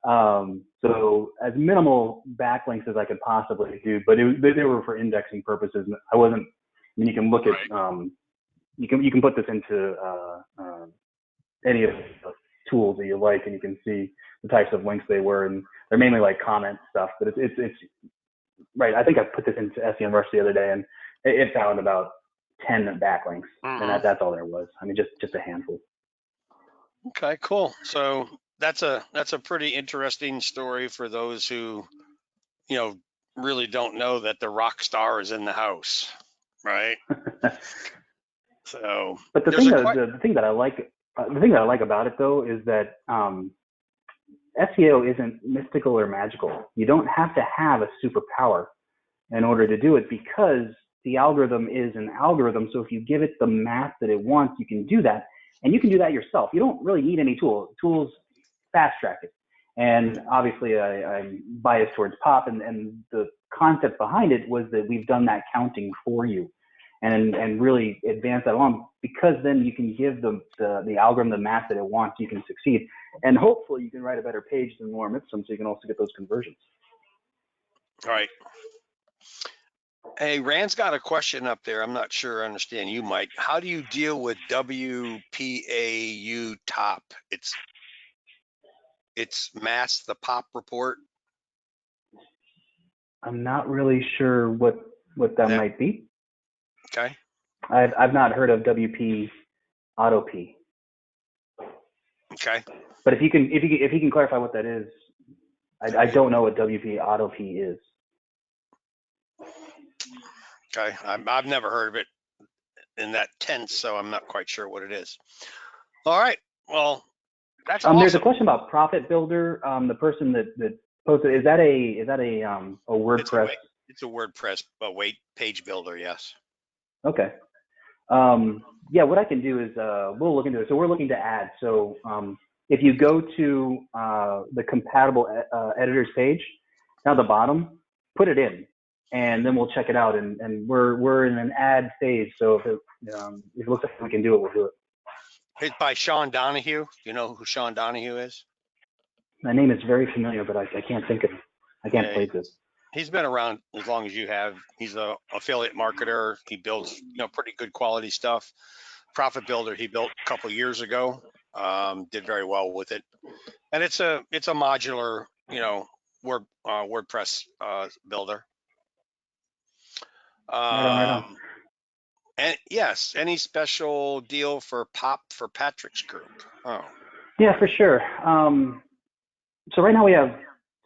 So as minimal backlinks as I could possibly do, but they were for indexing purposes. I wasn't. I mean, you can look at you can put this into any of the tools that you like, and you can see the types of links they were, and they're mainly like comment stuff. But it's right. I think I put this into SEMrush the other day, and it found about 10 backlinks, and that's all there was. I mean, just a handful.
Okay, cool. So that's a pretty interesting story for those who, you know, really don't know that the rock star is in the house, right? So,
but the thing that I like about it though is that SEO isn't mystical or magical. You don't have to have a superpower in order to do it, because the algorithm is an algorithm. So if you give it the math that it wants, you can do that, and you can do that yourself. You don't really need any tool. Tools fast track it. And obviously I'm biased towards POP, and the concept behind it was that we've done that counting for you and really advance that along, because then you can give the algorithm the math that it wants, you can succeed. And hopefully you can write a better page than Lorem Ipsum, so you can also get those conversions.
all right. Hey, Rand's got a question up there. I'm not sure I understand. You might. How do you deal with WPAU top? It's masked the POP report.
I'm not really sure what that might be.
Okay.
I've not heard of WP Auto P.
Okay.
But if you can clarify what that is, I don't know what WP Auto P is.
Okay. I've never heard of it in that tense, so I'm not quite sure what it is. All right. Well, that's awesome.
There's a question about Profit Builder. The person that posted, is that a WordPress?
It's a WordPress page builder. Yes.
Okay. Yeah, what I can do is we'll look into it. So we're looking to add. So if you go to the compatible editors page down at the bottom, put it in, and then we'll check it out. And we're in an add phase. So if it looks like we can do it, we'll do it.
It's by Sean Donahue. You know who Sean Donahue is?
My name is very familiar, but I can't think of it. I can't place it.
He's been around as long as you have. He's an affiliate marketer. He builds, pretty good quality stuff. Profit Builder he built a couple of years ago. Did very well with it, and it's a modular, WordPress builder.
Right on.
And yes, any special deal for POP for Patrick's group? Oh.
Yeah, for sure. So right now we have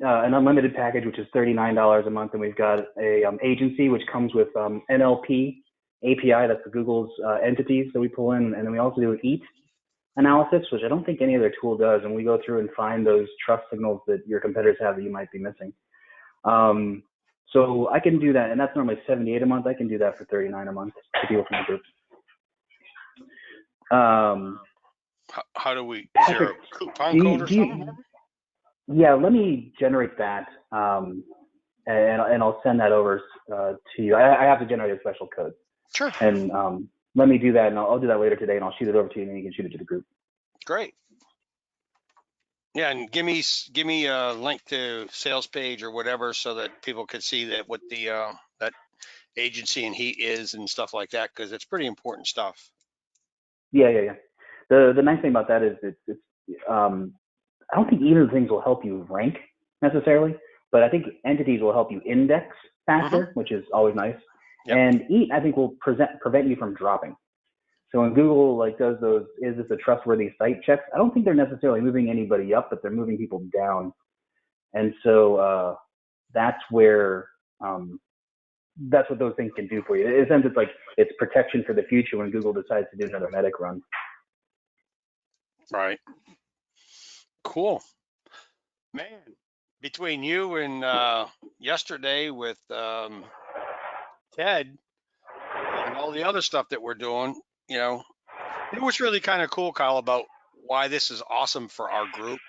an unlimited package, which is $39 a month, and we've got a agency which comes with NLP API. That's Google's entities that we pull in, and then we also do EAT analysis, which I don't think any other tool does, and we go through and find those trust signals that your competitors have that you might be missing. So I can do that, and that's normally $78 a month. I can do that for $39 a month to deal with my group.
How do we? Is there a coupon code or something?
Yeah, let me generate that, and I'll send that over to you. I have to generate a special code.
Sure.
And let me do that, and I'll do that later today, and I'll shoot it over to you, and then you can shoot it to the group.
Great. Yeah, and give me a link to sales page or whatever, so that people can see that what the that agency and heat is and stuff like that, because it's pretty important stuff.
Yeah. The nice thing about that is it's I don't think either of the things will help you rank necessarily, but I think entities will help you index faster, which is always nice. Yep. And EAT, I think, will prevent you from dropping. So when Google does those, is this a trustworthy site checks? I don't think they're necessarily moving anybody up, but they're moving people down. And so that's where that's what those things can do for you. In a sense, it's protection for the future when Google decides to do another medic run.
Right. Cool. Man, between you and yesterday with Ted and all the other stuff that we're doing, it was really kind of cool, Kyle, about why this is awesome for our group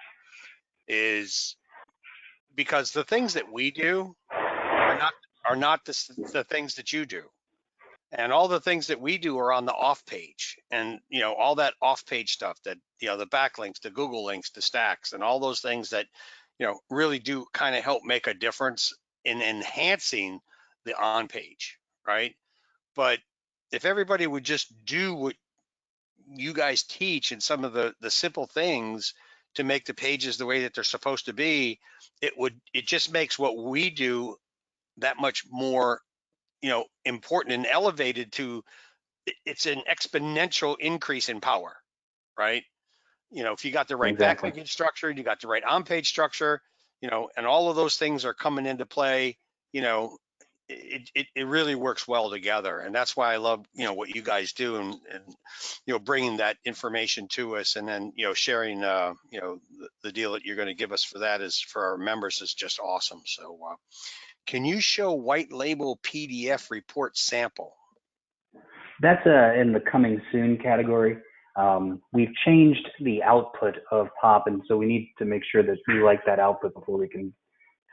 is because the things that we do are not the things that you do. And all the things that we do are on the off page, and all that off page stuff that the backlinks, the Google links, the stacks, and all those things that really do kind of help make a difference in enhancing the on page, right? But if everybody would just do what you guys teach and some of the simple things to make the pages the way that they're supposed to be, it just makes what we do that much more important and elevated to it's an exponential increase in power, right? You know, if you got the right
Exactly.
backlinking structure, you got the right on-page structure, you know, and all of those things are coming into play, you know, it really works well together. And that's why I love, you know, what you guys do, and you know, bringing that information to us, and then, you know, sharing, you know, the deal that you're going to give us for that is for our members is just awesome. So can you show white label PDF report sample?
That's in the coming soon category. We've changed the output of POP, and so we need to make sure that we like that output before we can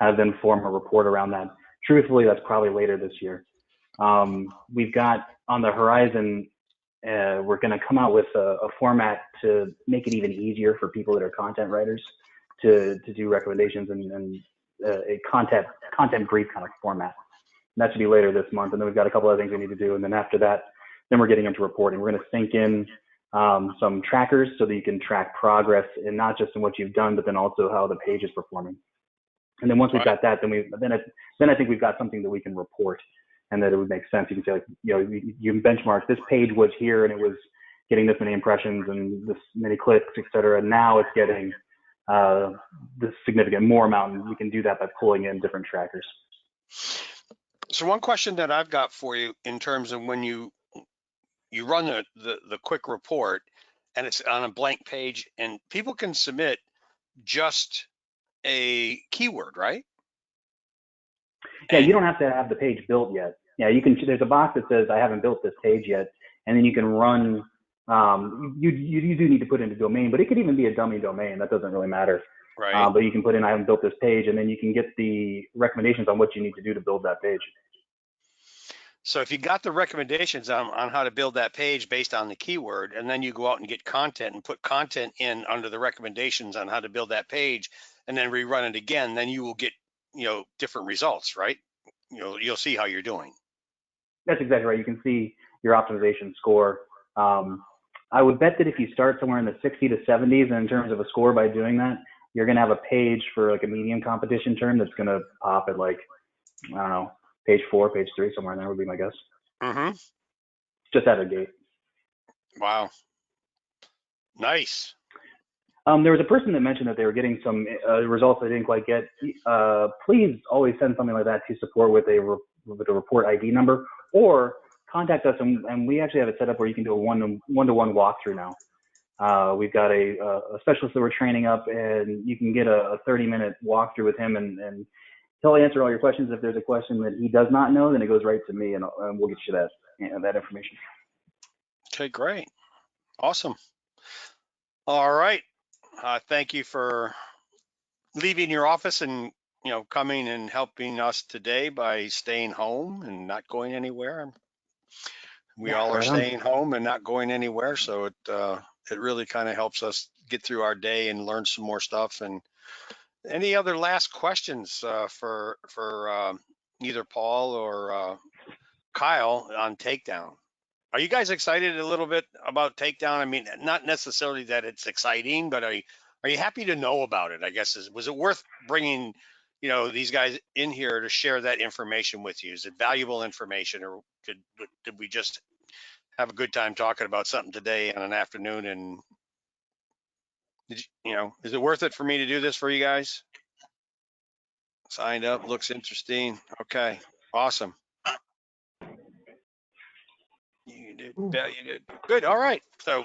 kind of then form a report around that. Truthfully, that's probably later this year. We've got on the horizon, we're going to come out with a format to make it even easier for people that are content writers to do recommendations and a content brief kind of format. And that should be later this month. And then we've got a couple other things we need to do. And then after that, then we're getting into reporting. We're going to sync in some trackers so that you can track progress, and not just in what you've done, but then also how the page is performing. And then once we've got that, then I think we've got something that we can report, and that it would make sense. You can say, like, you know, you benchmark, this page was here and it was getting this many impressions and this many clicks, et cetera. And now it's getting this significant more amount, and we can do that by pulling in different trackers.
So one question that I've got for you, in terms of when you run the quick report and it's on a blank page, and people can submit just a keyword, right?
Yeah, you don't have to have the page built yet. Yeah, you can. There's a box that says I haven't built this page yet, and then you can run. You do need to put in a domain, but it could even be a dummy domain. That doesn't really matter.
Right.
But you can put in I haven't built this page, and then you can get the recommendations on what you need to do to build that page.
So if you got the recommendations on how to build that page based on the keyword, and then you go out and get content and put content in under the recommendations on how to build that page, and then rerun it again, then you will get, you know, different results, right? You know, you'll see how you're doing.
That's exactly right. You can see your optimization score. I would bet that if you start somewhere in the 60 to 70s in terms of a score by doing that, you're going to have a page for like a medium competition term that's going to pop at, like, I don't know, page 4, page 3, somewhere in there would be my guess.
Mm-hmm.
Just out of the gate.
Wow. Nice.
There was a person that mentioned that they were getting some results they didn't quite get. Please always send something like that to support with a report ID number, or contact us, and we actually have it set up where you can do a one-to-one walkthrough now. We've got a specialist that we're training up, and you can get a 30-minute walkthrough with him, and he'll answer all your questions. If there's a question that he does not know, then it goes right to me, and we'll get you that information.
Okay, great. Awesome. All right. Thank you for leaving your office and, you know, coming and helping us today by staying home and not going anywhere. We all are staying home and not going anywhere, so it really kind of helps us get through our day and learn some more stuff. And any other last questions for either Paul or Kyle on takedown? Are you guys excited a little bit about takedown? I mean, not necessarily that it's exciting, but are you happy to know about it? I guess was it worth bringing, you know, these guys in here to share that information with you? Is it valuable information, or did we just have a good time talking about something today on an afternoon? And you know, is it worth it for me to do this for you guys? Signed up, looks interesting. Okay, awesome. You did good. All right, so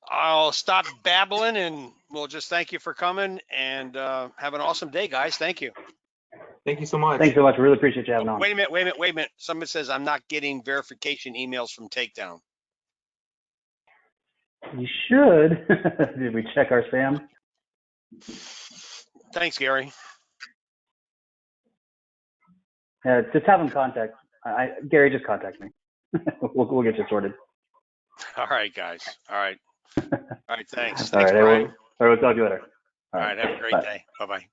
I'll stop babbling, and we'll just thank you for coming, and have an awesome day, guys. Thank you.
Thank you so much.
Thanks so much. Really appreciate you having on.
Wait a minute. Someone says I'm not getting verification emails from Takedown.
You should. Did we check our spam?
Thanks, Gary.
Just have them contact. Gary, just contact me. we'll get you sorted.
All right, guys. All right. All right. Thanks.
All right.
Brian.
We'll talk to you later.
All right. Have a great day. Bye-bye.